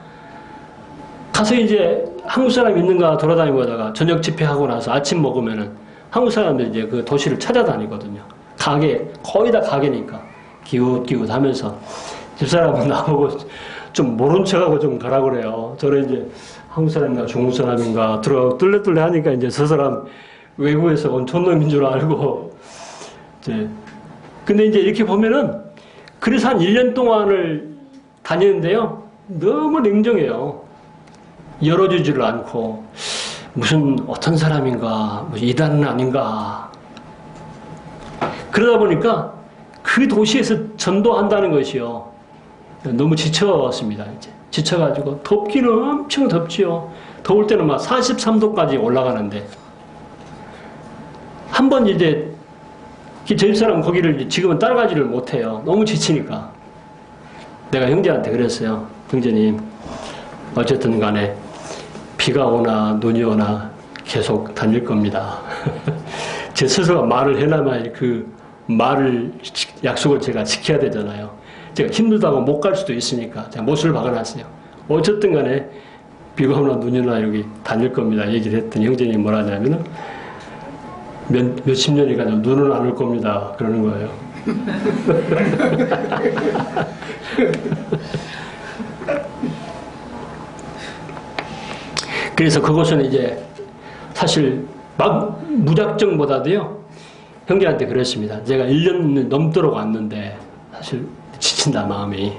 C: 가서 이제 한국 사람 있는가 돌아다니고 하다가 저녁 집회하고 나서 아침 먹으면은 한국 사람들이 이제 그 도시를 찾아다니거든요. 가게, 거의 다 가게니까 기웃기웃 하면서 집사람은 나보고 좀 모른 척하고 좀 가라 그래요. 저는 이제 한국 사람인가 중국 사람인가 뚫레뚫레 하니까 이제 저 사람 외국에서 온 촌놈인 줄 알고 이제 근데 이제 이렇게 보면은 그래서 한 1년 동안을 다니는데요, 너무 냉정해요. 열어주지를 않고 무슨 어떤 사람인가, 무슨 이단은 아닌가. 그러다 보니까 그 도시에서 전도한다는 것이요, 너무 지쳤습니다. 이제 지쳐가지고 덥기는 엄청 덥지요. 더울 때는 막 43도까지 올라가는데 한 번 이제 저희 사람 거기를 지금은 따라가지를 못해요. 너무 지치니까. 내가 형제한테 그랬어요. 형제님, 어쨌든 간에 비가 오나 눈이 오나 계속 다닐 겁니다. 제 스스로가 말을 해놔야 그 약속을 제가 지켜야 되잖아요. 제가 힘들다고 못 갈 수도 있으니까 제가 못을 박아놨어요. 어쨌든 간에 비가 오나 눈이 오나 여기 다닐 겁니다. 얘기를 했더니 형제님이 뭐라 하냐면은 몇십 년이 가도 눈은 안 올 겁니다. 그러는 거예요. 그래서 그것은 이제 사실 막 무작정보다도요, 형제한테 그랬습니다. 제가 1년 넘도록 왔는데 사실 지친다, 마음이.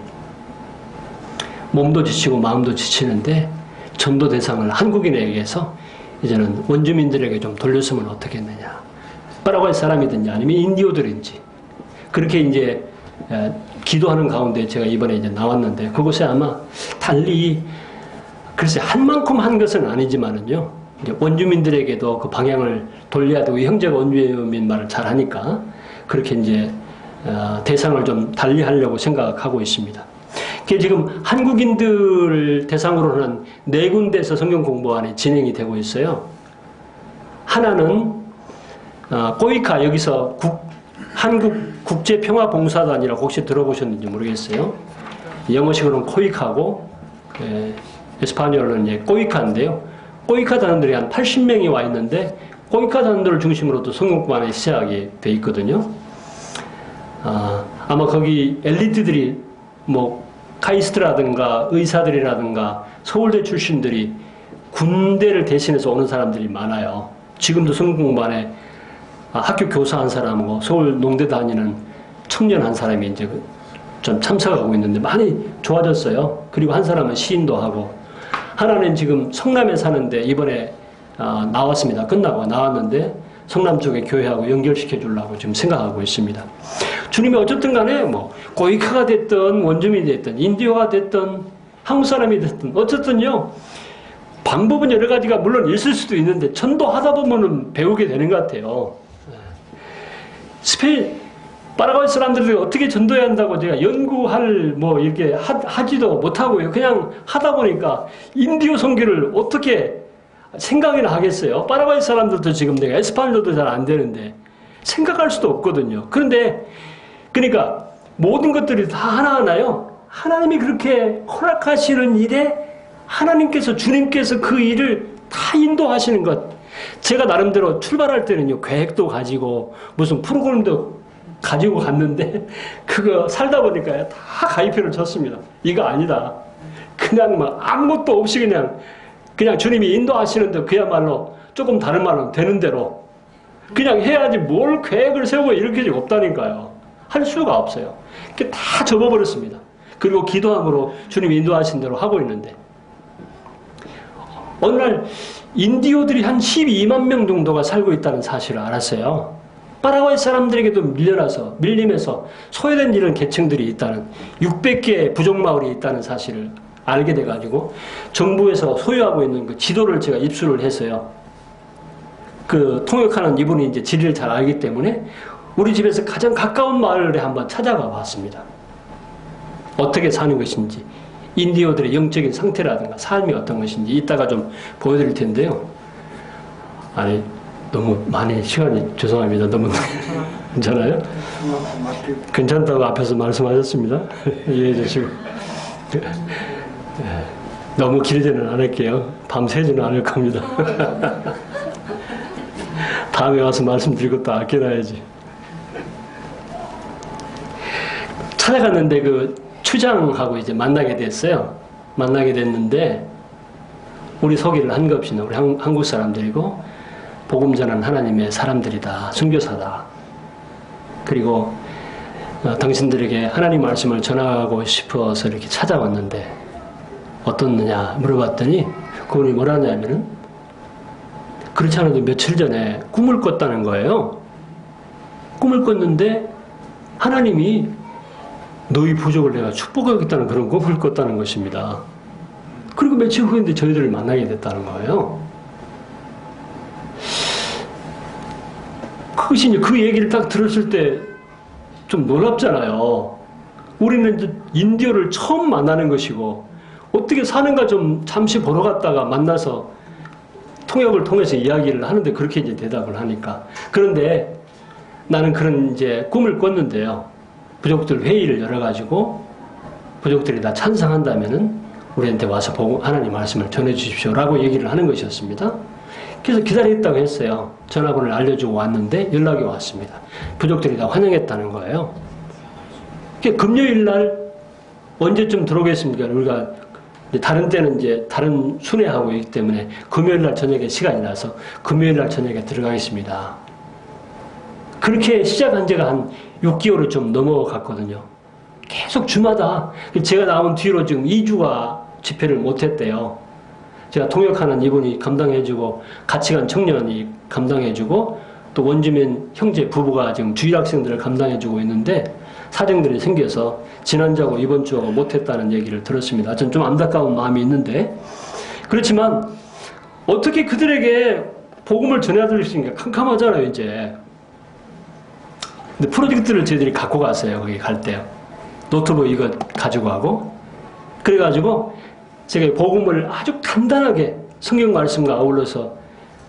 C: 몸도 지치고 마음도 지치는데 전도 대상을 한국인에게서 이제는 원주민들에게 좀 돌렸으면 어떻겠느냐. 파라과이 사람이든지 아니면 인디오들인지. 그렇게 이제 기도하는 가운데 제가 이번에 이제 나왔는데, 그곳에 아마 달리 글쎄 한 만큼 한 것은 아니지만은요, 이제 원주민들에게도 그 방향을 돌려야 되고, 형제가 원주민 말을 잘 하니까 그렇게 이제 대상을 좀 달리 하려고 생각하고 있습니다. 지금 한국인들을 대상으로 하는 4군데에서 성경 공부안이 진행이 되고 있어요. 하나는 꼬이카, 여기서 한국국제평화봉사단이라고 혹시 들어보셨는지 모르겠어요. 영어식으로는 코이카고 에스파뇰어로는 이제 꼬이카인데요. 꼬이카 단원들이 한 80명이 와 있는데, 꼬이카 단원들을 중심으로 또 성경 공부안이 시작이 돼 있거든요. 아마 거기 엘리트들이 뭐 카이스트라든가 의사들이라든가 서울대 출신들이 군대를 대신해서 오는 사람들이 많아요. 지금도 성공반에 학교 교사 한 사람하고 서울 농대 다니는 청년 한 사람이 이제 좀 참석하고 있는데 많이 좋아졌어요. 그리고 한 사람은 시인도 하고, 하나는 지금 성남에 사는데 이번에 나왔습니다. 끝나고 나왔는데 성남 쪽에 교회하고 연결시켜 주려고 지금 생각하고 있습니다. 주님이 어쨌든 간에 뭐 고이카가 됐든 원주민이 됐든 인디오가 됐든 한국 사람이 됐든 어쨌든요, 방법은 여러 가지가 물론 있을 수도 있는데 전도하다 보면은 배우게 되는 것 같아요. 파라과이 사람들이 어떻게 전도해야 한다고 제가 연구할 뭐 이렇게 하지도 못하고요. 그냥 하다 보니까 인디오 선교를 어떻게 생각이나 하겠어요. 파라과이 사람들도 지금 내가 에스파뇰어도 잘 안 되는데 생각할 수도 없거든요. 그런데 그러니까 모든 것들이 다 하나하나요, 하나님이 그렇게 허락하시는 일에 하나님께서, 주님께서 그 일을 다 인도하시는 것. 제가 나름대로 출발할 때는요, 계획도 가지고 무슨 프로그램도 가지고 갔는데 그거 살다 보니까 다 가위표를 쳤습니다. 이거 아니다. 그냥 막 아무것도 없이 그냥 주님이 인도하시는데 그야말로 조금 다른 말은 되는 대로 그냥 해야지 뭘 계획을 세우고 이렇게 없다니까요. 할 수가 없어요. 그게 다 접어버렸습니다. 그리고 기도함으로 주님이 인도하신 대로 하고 있는데, 어느 날 인디오들이 한 12만 명 정도가 살고 있다는 사실을 알았어요. 파라과이 사람들에게도 밀림에서 소외된 이런 계층들이 있다는, 600개의 부족마을이 있다는 사실을 알게 돼가지고 정부에서 소유하고 있는 그 지도를 제가 입수를 했어요. 그 통역하는 이분이 이제 지리를 잘 알기 때문에 우리 집에서 가장 가까운 마을에 한번 찾아가 봤습니다. 어떻게 사는 것인지, 인디오들의 영적인 상태라든가 삶이 어떤 것인지 이따가 좀 보여드릴 텐데요. 아니, 너무 많이 시간이 죄송합니다. 너무 괜찮아요? 괜찮다고 앞에서 말씀하셨습니다. 이해해 주시고. 너무 길지는 않을게요. 밤새지는 않을 겁니다. 다음에 와서 말씀드릴 것도 아껴놔야지. 찾아갔는데 그 추장하고 이제 만나게 됐어요. 만나게 됐는데 우리 소개를 한 것 없이 우리 한국 사람들이고 복음 전하는 하나님의 사람들이다. 선교사다. 그리고 당신들에게 하나님 말씀을 전하고 싶어서 이렇게 찾아왔는데 어떻느냐 물어봤더니 그분이 뭐라냐면은 그렇지 않아도 며칠 전에 꿈을 꿨다는 거예요. 꿈을 꿨는데 하나님이 너희 부족을 내가 축복하겠다는 그런 꿈을 꿨다는 것입니다. 그리고 며칠 후인데 저희들을 만나게 됐다는 거예요. 그것이 이제 그 얘기를 딱 들었을 때 좀 놀랍잖아요. 우리는 이제 인디오를 처음 만나는 것이고 어떻게 사는가 좀 잠시 보러 갔다가 만나서 통역을 통해서 이야기를 하는데 그렇게 이제 대답을 하니까. 그런데 나는 그런 이제 꿈을 꿨는데요. 부족들 회의를 열어가지고 부족들이 다 찬성한다면은 우리한테 와서 보고 하나님 말씀을 전해 주십시오라고 얘기를 하는 것이었습니다. 그래서 기다리겠다고 했어요. 전화번호를 알려주고 왔는데 연락이 왔습니다. 부족들이 다 환영했다는 거예요. 금요일 날 언제쯤 들어오겠습니까? 우리가 다른 때는 이제 다른 순회하고 있기 때문에 금요일 날 저녁에 시간이 나서 금요일 날 저녁에 들어가겠습니다. 그렇게 시작한 지가 한 6개월을 좀 넘어갔거든요. 계속 주마다 제가 나온 뒤로 지금 2주가 집회를 못했대요. 제가 통역하는 이분이 감당해주고 같이 간 청년이 감당해주고 또 원주민 형제 부부가 지금 주일학생들을 감당해주고 있는데 사정들이 생겨서 지난주하고 이번 주하고 못했다는 얘기를 들었습니다. 전 좀 안타까운 마음이 있는데 그렇지만 어떻게 그들에게 복음을 전해드릴 수 있는 게 캄캄하잖아요 이제. 근데 프로젝트를 저희들이 갖고 갔어요. 거기 갈 때요. 노트북 이거 가지고 가고 그래가지고 제가 복음을 아주 간단하게 성경 말씀과 아울러서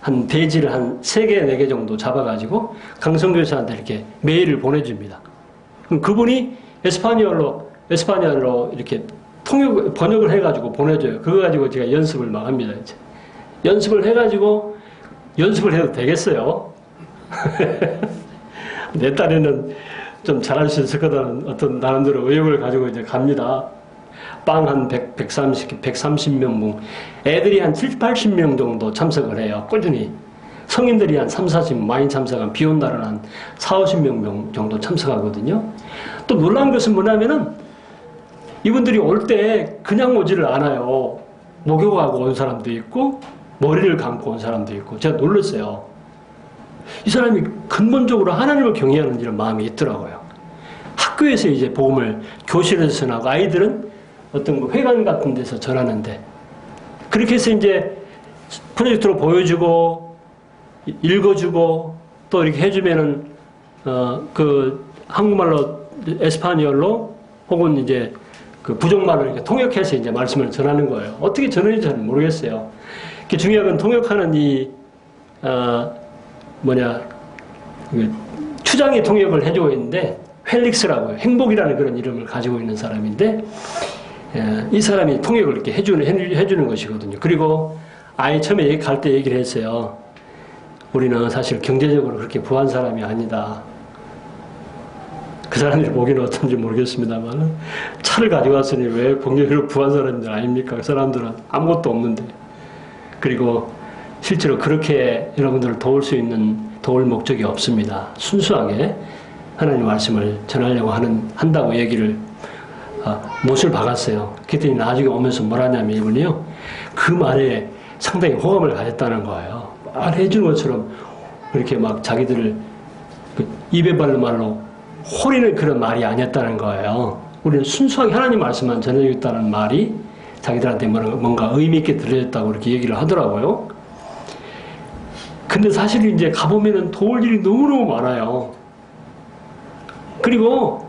C: 한 대지를 한 3개, 4개 정도 잡아가지고 강성교사한테 이렇게 메일을 보내줍니다. 그럼 그분이 에스파니얼로 이렇게 번역을 해가지고 보내줘요. 그거 가지고 제가 연습을 막 합니다. 이제. 연습을 해가지고 연습을 해도 되겠어요. 내 딸에는 좀 잘할 수 있을 거라는 어떤 나름대로 의욕을 가지고 이제 갑니다. 빵 한 130명, 애들이 한 70, 80명 정도 참석을 해요. 꾸준히. 성인들이 한 3, 40, 많이 참석한 비 온 날은 한 4, 50명 정도 참석하거든요. 또 놀라운 것은 뭐냐면은 이분들이 올 때 그냥 오지를 않아요. 목욕하고 온 사람도 있고 머리를 감고 온 사람도 있고 제가 놀랐어요. 이 사람이 근본적으로 하나님을 경외하는 이런 마음이 있더라고요. 학교에서 이제 복음을 교실에서 전하고 아이들은 어떤 그 회관 같은 데서 전하는데 그렇게 해서 이제 프로젝트로 보여주고 읽어주고 또 이렇게 해주면은 그 한국말로 에스파니얼로 혹은 이제 그 부족말로 이렇게 통역해서 이제 말씀을 전하는 거예요. 어떻게 전하는지 잘 모르겠어요. 중요한 건 통역하는 이 추장이 통역을 해주고 있는데 펠릭스라고요. 행복이라는 그런 이름을 가지고 있는 사람인데 이 사람이 통역을 이렇게 해주는 것이거든요. 그리고 아예 처음에 갈 때 얘기를 했어요. 우리는 사실 경제적으로 그렇게 부한 사람이 아니다. 그 사람들이 보기는 어떤지 모르겠습니다만 차를 가지고 왔으니 왜 경제적으로 부한 사람들 아닙니까? 그 사람들은 아무것도 없는데. 그리고 실제로 그렇게 여러분들을 도울 목적이 없습니다. 순수하게 하나님 말씀을 전하려고 한다고 얘기를 못을 박았어요. 그랬더니 나중에 오면서 뭐라냐면 이분이요. 그 말에 상당히 호감을 가졌다는 거예요. 말해주는 것처럼 그렇게 막 자기들을 입에 바른 말로 호리는 그런 말이 아니었다는 거예요. 우리는 순수하게 하나님 말씀만 전해주겠다는 말이 자기들한테 뭔가 의미 있게 들려졌다고 그렇게 얘기를 하더라고요. 근데 사실 이제 가보면은 도울 일이 너무너무 많아요. 그리고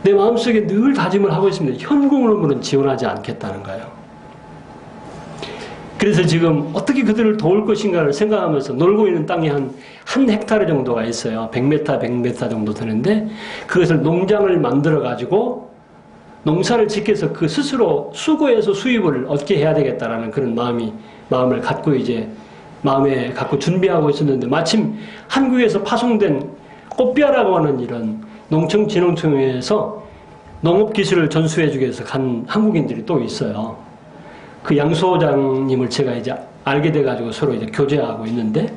C: 내 마음속에 늘 다짐을 하고 있습니다. 현금으로는 지원하지 않겠다는 거예요. 그래서 지금 어떻게 그들을 도울 것인가를 생각하면서 놀고 있는 땅이 한 헥타르 정도가 있어요. 100m, 100m 정도 되는데 그것을 농장을 만들어 가지고 농사를 짓게해서 그 스스로 수고해서 수입을 얻게 해야 되겠다라는 그런 마음을 갖고 마음에 갖고 준비하고 있었는데 마침 한국에서 파송된 꽃비아라고 하는 이런 농촌진흥청에서 농업기술을 전수해주기 위해서 간 한국인들이 또 있어요. 그 양소장님을 제가 이제 알게 돼가지고 서로 이제 교제하고 있는데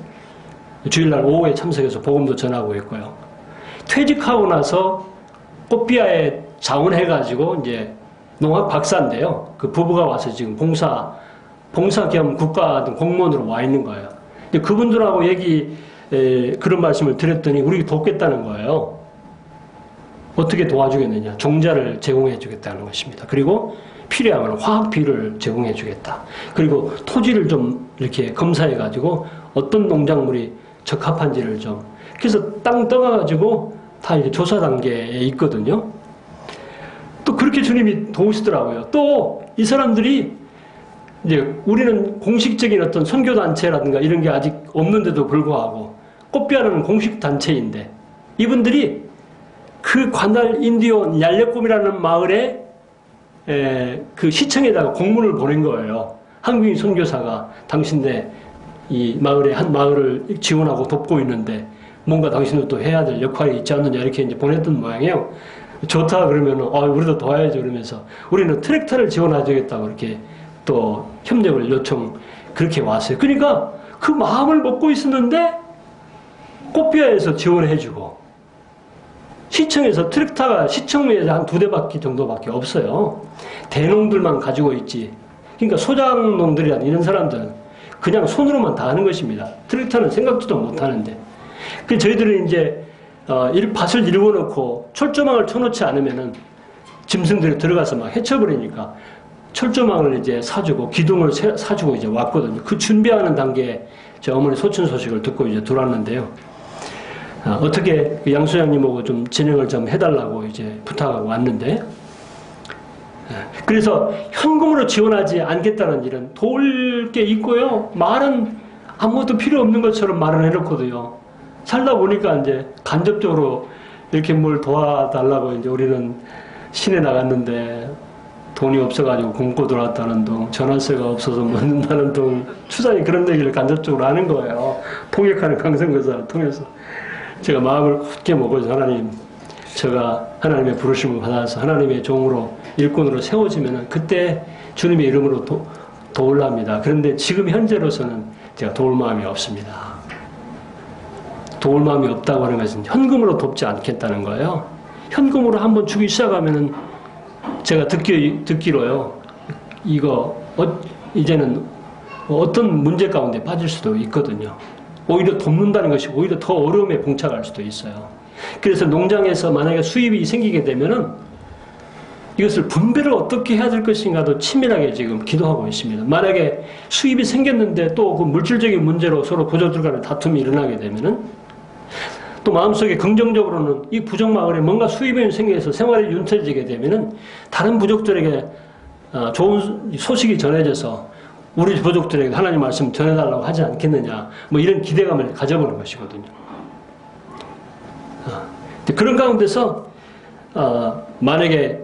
C: 주일날 오후에 참석해서 복음도 전하고 있고요. 퇴직하고 나서 꽃비아에 자원해가지고 이제 농학 박사인데요. 그 부부가 와서 지금 봉사 겸 국가 공무원으로 와 있는 거예요. 근데 그분들하고 그런 말씀을 드렸더니 우리 돕겠다는 거예요. 어떻게 도와주겠느냐. 종자를 제공해 주겠다는 것입니다. 그리고 필요하면 화학비를 제공해 주겠다. 그리고 토지를 좀 이렇게 검사해 가지고 어떤 농작물이 적합한지를 좀. 그래서 땅 떠가지고 다 이제 조사 단계에 있거든요. 또 그렇게 주님이 도우시더라고요. 또 이 사람들이 이제 우리는 공식적인 어떤 선교단체라든가 이런 게 아직 없는데도 불구하고 꽃비아는 공식단체인데 이분들이 그 관할 인디온 얄레꼼이라는 마을에 그 시청에다가 공문을 보낸 거예요. 한국인 선교사가 당신네 이 마을에 한 마을을 지원하고 돕고 있는데 뭔가 당신도 해야 될 역할이 있지 않느냐 이렇게 이제 보냈던 모양이에요. 좋다 그러면 우리도 도와야죠 그러면서 우리는 트랙터를 지원해주겠다고 이렇게 또 협력을 그렇게 왔어요. 그러니까 그 마음을 먹고 있었는데 꽃비아에서 지원해주고 시청에서 트랙터가 시청에 한 2대밖에 정도밖에 없어요. 대농들만 가지고 있지. 그러니까 소장농들이나 이런 사람들은 그냥 손으로만 다 하는 것입니다. 트랙터는 생각지도 못하는데. 그래서 저희들은 이제 밭을 일궈놓고 철조망을 쳐놓지 않으면은 짐승들이 들어가서 막 해쳐버리니까 철조망을 이제 사주고 기둥을 사주고 이제 왔거든요. 그 준비하는 단계에 제 어머니 소친 소식을 듣고 이제 들어왔는데요. 어떻게 그 양 소장님하고 좀 진행을 좀 해달라고 이제 부탁하고 왔는데, 그래서 현금으로 지원하지 않겠다는 일은 도울 게 있고요. 말은 아무것도 필요 없는 것처럼 말을 해놓거든요. 살다 보니까 이제 간접적으로 이렇게 뭘 도와달라고 이제 우리는 시내 나갔는데 돈이 없어가지고 굶고 돌아왔다는 둥, 전화세가 없어서 먹는다는 둥, 추산이 그런 얘기를 간접적으로 하는 거예요. 통역하는 강성교사를 통해서. 제가 마음을 굳게 먹어서 하나님, 제가 하나님의 부르심을 받아서 하나님의 종으로 일꾼으로 세워지면은 그때 주님의 이름으로 도울랍니다. 그런데 지금 현재로서는 제가 도울 마음이 없습니다. 도울 마음이 없다고 하는 것은 현금으로 돕지 않겠다는 거예요. 현금으로 한번 주기 시작하면은 제가 듣기로요. 이제는 어떤 문제 가운데 빠질 수도 있거든요. 오히려 돕는다는 것이 오히려 더 어려움에 봉착할 수도 있어요. 그래서 농장에서 만약에 수입이 생기게 되면은 이것을 분배를 어떻게 해야 될 것인가도 치밀하게 지금 기도하고 있습니다. 만약에 수입이 생겼는데 또 그 물질적인 문제로 서로 부족들 간의 다툼이 일어나게 되면은 또 마음속에 긍정적으로는 이 부족마을에 뭔가 수입이 생겨서 생활이 윤택해지게 되면은 다른 부족들에게 좋은 소식이 전해져서 우리 부족들에게 하나님 말씀 전해달라고 하지 않겠느냐, 뭐 이런 기대감을 가져보는 것이거든요. 그런 가운데서 만약에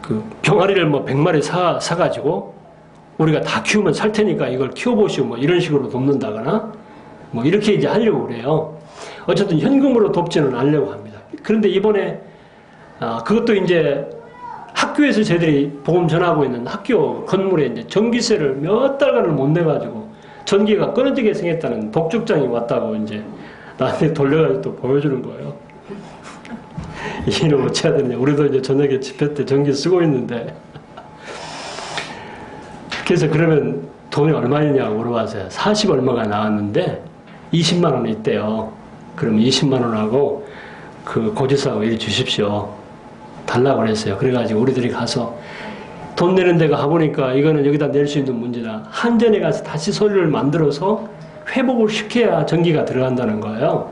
C: 그 병아리를 100마리 사가지고 우리가 다 키우면 살 테니까 이걸 키워보시오, 뭐 이런 식으로 돕는다거나 뭐 이렇게 이제 하려고 그래요. 어쨌든 현금으로 돕지는 않으려고 합니다. 그런데 이번에 그것도 이제 학교에서 저희들이 복음 전하고 있는 학교 건물에 이제 전기세를 몇 달간을 못 내가지고 전기가 끊어지게 생겼다는 독촉장이 왔다고 이제 나한테 돌려가지고 또 보여주는 거예요. 이는 어찌해야 되느냐. 우리도 이제 저녁에 집회 때 전기 쓰고 있는데. 그래서 그러면 돈이 얼마냐고 물어봐서요. 40 얼마가 나왔는데 20만 원이 있대요. 그러면 20만 원하고 그 고지서하고 이리 주십시오. 달라고 그랬어요. 그래가지고 우리들이 가서 돈 내는 데가 가보니까 이거는 여기다 낼 수 있는 문제다. 한전에 가서 다시 서류를 만들어서 회복을 시켜야 전기가 들어간다는 거예요.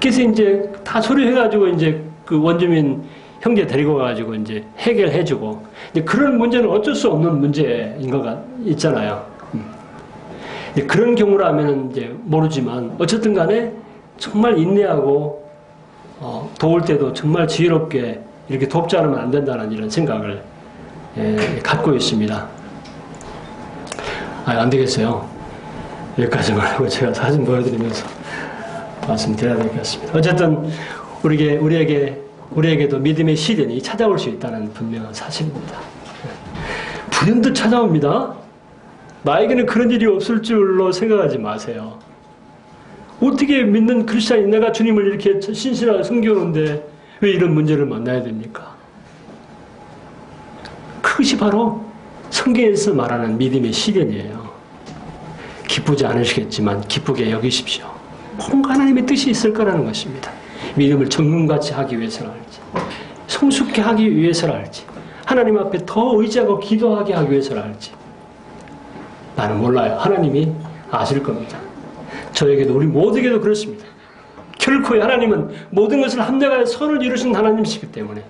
C: 그래서 이제 다 소리해가지고 이제 그 원주민 형제 데리고 가가지고 이제 해결해주고, 이제 그런 문제는 어쩔 수 없는 문제인 거가 있잖아요. 그런 경우라면 이제 모르지만 어쨌든 간에 정말 인내하고 도울 때도 정말 지혜롭게 이렇게 돕지 않으면 안 된다는 이런 생각을 갖고 있습니다. 안 되겠어요. 여기까지만 하고 제가 사진 보여드리면서 말씀드려야 될 것 같습니다. 어쨌든 우리에게도 믿음의 시련이 찾아올 수 있다는 분명한 사실입니다. 불현듯 찾아옵니다. 나에게는 그런 일이 없을 줄로 생각하지 마세요. 어떻게 믿는 크리스찬이 내가 주님을 이렇게 신실하게 섬겨오는데 왜 이런 문제를 만나야 됩니까? 그것이 바로 성경에서 말하는 믿음의 시련이에요. 기쁘지 않으시겠지만 기쁘게 여기십시오. 뭔가 하나님의 뜻이 있을 거라는 것입니다. 믿음을 정금같이 하기 위해서는 할지, 성숙케 하기 위해서는 할지, 하나님 앞에 더 의지하고 기도하게 하기 위해서는 할지, 나는 몰라요. 하나님이 아실 겁니다. 저에게도 우리 모두에게도 그렇습니다. 결코 하나님은 모든 것을 합력하여 선을 이루신 하나님이시기 때문에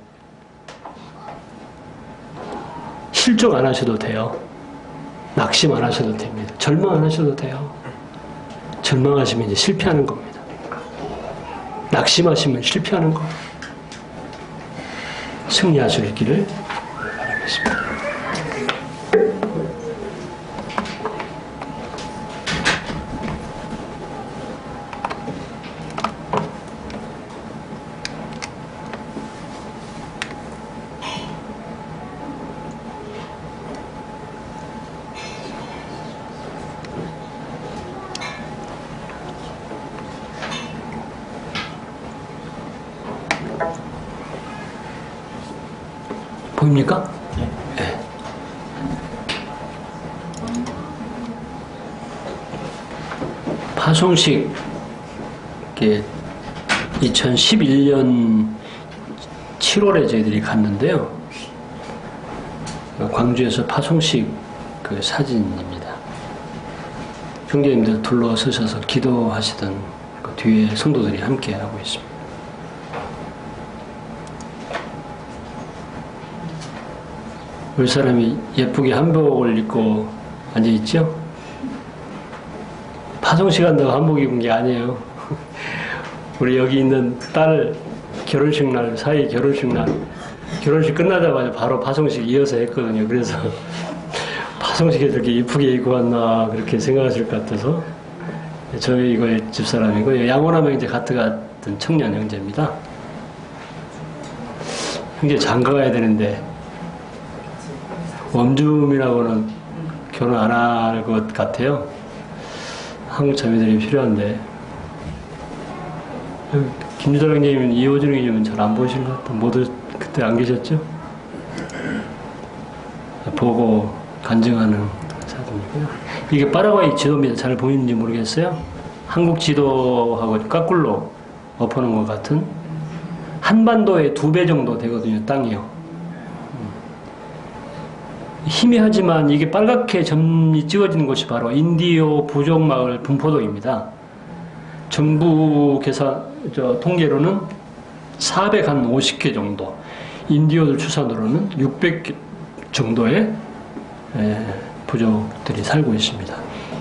C: 실족 안 하셔도 돼요. 낙심 안 하셔도 됩니다. 절망 안 하셔도 돼요. 절망하시면 이제 실패하는 겁니다. 낙심하시면 실패하는 겁니다. 승리하실 길을 바라겠습니다. 보입니까? 네. 파송식 2011년 7월에 저희들이 갔는데요. 광주에서 파송식 그 사진입니다. 형제님들 둘러서셔서 기도하시던 그 뒤에 성도들이 함께 하고 있습니다. 우리 사람이 예쁘게 한복을 입고 앉아있죠? 파송식 한다고 한복 입은 게 아니에요. 우리 여기 있는 딸 결혼식 날, 사이 결혼식 날, 결혼식 끝나자마자 바로 파송식 이어서 했거든요. 그래서 파송식에 저렇게 이쁘게 입고 왔나 그렇게 생각하실 것 같아서, 저희 이거 집사람이고 양호남 형제 같은 청년 형제입니다. 형제 장가 가야 되는데 원주민하고는 결혼 안 할 것 같아요. 한국 자매들이 필요한데. 김유달 형님은 이호준 형님은 잘 안 보이신 것 같아요. 모두 그때 안 계셨죠? 보고 간증하는 사진이고요. 이게 파라과이 지도입니다. 잘 보이는지 모르겠어요. 한국 지도하고 거꾸로 엎어놓은 것 같은, 한반도의 2배 정도 되거든요. 땅이요. 희미하지만 이게 빨갛게 점이 찍어지는 곳이 바로 인디오 부족마을 분포도입니다. 정부 통계로는 450개 정도, 인디오들 추산으로는 600개 정도의 부족들이 살고 있습니다.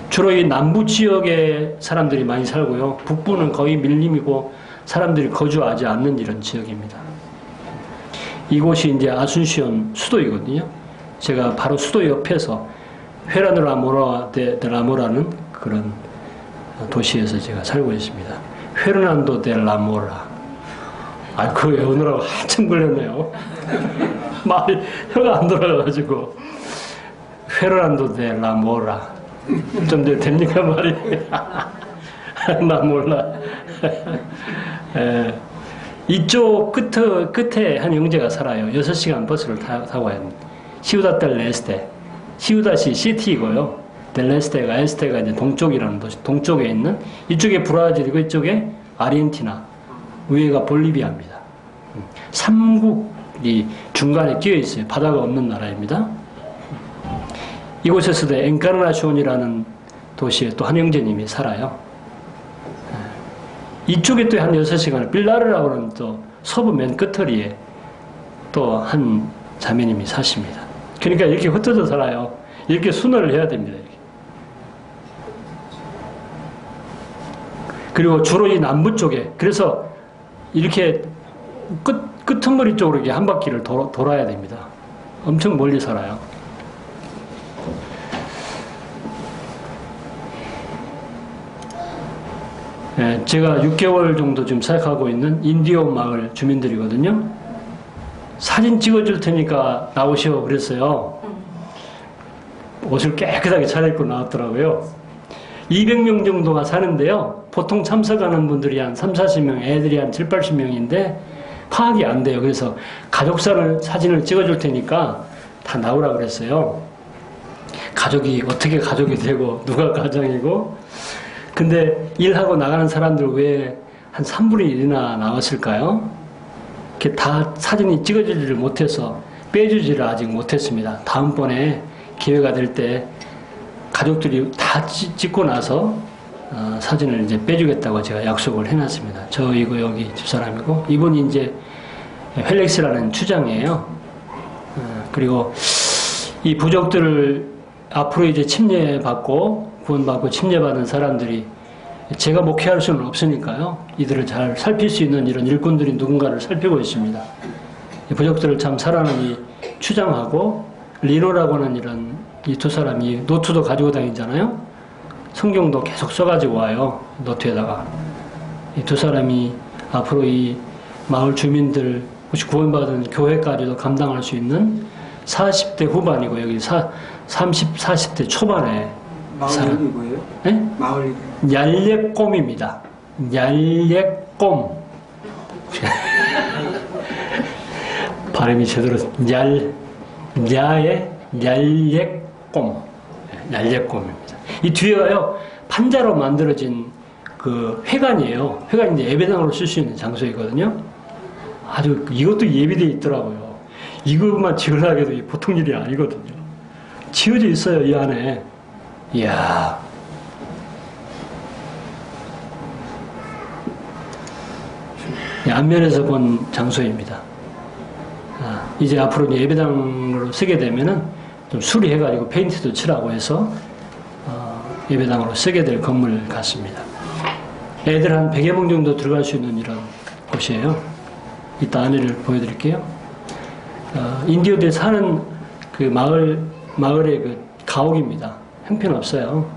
C: 주로 이 남부 지역에 사람들이 많이 살고요. 북부는 거의 밀림이고 사람들이 거주하지 않는 이런 지역입니다. 이곳이 이제 아순시온 수도이거든요. 제가 바로 수도 옆에서 헤라누라모라 데 라모라는 그런 도시에서 제가 살고 있습니다. 헤르난도 데 라모라. 그거 외우느라고 한참 걸렸네요. 말이 혀가 안 돌아가가지고. 헤르난도 데 라모라. 좀 됩니까 말이? 나 몰라. 이쪽 끝에 한 형제가 살아요. 6시간 버스를 타고 가야 합니다. 시우다 델 레스테. 시우다시 시티이고요. 델 레스테가, 에스테가 이제 동쪽이라는 도시, 동쪽에 있는, 이쪽에 브라질이고 이쪽에 아르헨티나, 위에가 볼리비아입니다. 삼국이 중간에 끼어 있어요. 바다가 없는 나라입니다. 이곳에서도 엔카르나시온이라는 도시에 또 한 형제님이 살아요. 이쪽에 또 한 6시간, 빌라르라고 하는 또 서부 맨 끝터리에 또 한 자매님이 사십니다. 그러니까 이렇게 흩어져 살아요. 이렇게 순환을 해야 됩니다. 이렇게. 그리고 주로 이 남부 쪽에, 그래서 이렇게 끄트머리 쪽으로 이렇게 한 바퀴를 돌아야 됩니다. 엄청 멀리 살아요. 예, 제가 6개월 정도 지금 생각하고 있는 인디오 마을 주민들이거든요. 사진 찍어줄 테니까 나오시오 그랬어요. 옷을 깨끗하게 차려입고 나왔더라고요. 200명 정도가 사는데요. 보통 참석하는 분들이 한 3, 40명, 애들이 한 7, 80명인데 파악이 안 돼요. 그래서 사진을 찍어줄 테니까 다 나오라 그랬어요. 가족이 어떻게 가족이 되고 누가 가장이고, 근데 일하고 나가는 사람들 왜 한 3분의 1이나 나왔을까요? 이렇게 다 사진이 찍어지지를 못해서 빼주지를 아직 못했습니다. 다음번에 기회가 될 때 가족들이 다 찍고 나서 사진을 이제 빼주겠다고 제가 약속을 해놨습니다. 저이고 여기 집사람이고, 이분이 이제 헬렉스라는 추장이에요. 그리고 이 부족들을 앞으로 이제 침례받고 구원받고 침례받은 사람들이 제가 목회할 수는 없으니까요. 이들을 잘 살필 수 있는 이런 일꾼들이 누군가를 살피고 있습니다. 이 부족들을 참 사랑하는 이 추장하고 리노라고 하는 이런 이 두 사람이 노트도 가지고 다니잖아요. 성경도 계속 써가지고 와요. 노트에다가. 이 두 사람이 앞으로 이 마을 주민들, 혹시 구원받은 교회까지도 감당할 수 있는 40대 후반이고, 여기 40대 초반에
B: 마을 이름이 뭐예요?
C: 네?
B: 마을 이름.
C: 얄예꼼입니다. 얄예꼼. 발음이 제대로 얄예꼼. 얄예꼼입니다. 이 뒤에가요, 판자로 만들어진 그 회관이에요. 회관인데 예배당으로 쓸 수 있는 장소이거든요. 아주 이것도 예비되어 있더라고요. 이것만 지으려고 해도 보통 일이 아니거든요. 지어져 있어요, 이 안에. 이야. 앞면에서 본 장소입니다. 이제 앞으로 예배당으로 쓰게 되면은 좀 수리해가지고 페인트도 칠하고 해서 예배당으로 쓰게 될 건물 같습니다. 애들 한 100여 명 정도 들어갈 수 있는 이런 곳이에요. 이따 안에를 보여드릴게요. 인디오들이 사는 그 마을의 그 가옥입니다. 형편없어요.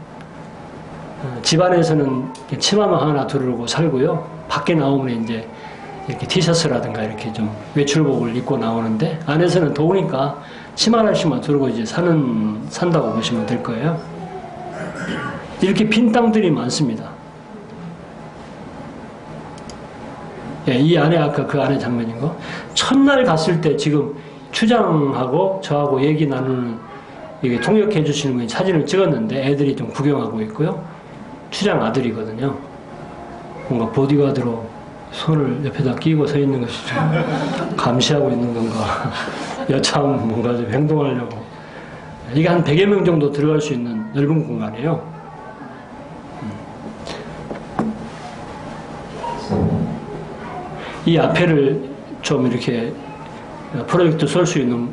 C: 집안에서는 치마만 하나 두르고 살고요. 밖에 나오면 이제 이렇게 티셔츠라든가 이렇게 좀 외출복을 입고 나오는데, 안에서는 더우니까 치마 하나씩만 두르고 이제 산다고 보시면 될 거예요. 이렇게 빈 땅들이 많습니다. 예, 이 안에 아까 그 안에 장면인 거. 첫날 갔을 때 지금 추장하고 저하고 얘기 나누는, 이게 통역해 주시는 분이 사진을 찍었는데 애들이 좀 구경하고 있고요. 추장 아들이거든요. 뭔가 보디가드로 손을 옆에다 끼고 서 있는 것이 좀 감시하고 있는 건가. 여참 뭔가 좀 행동하려고. 이게 한 100여 명 정도 들어갈 수 있는 넓은 공간이에요. 이 앞에를 좀 이렇게 프로젝트 쏠 수 있는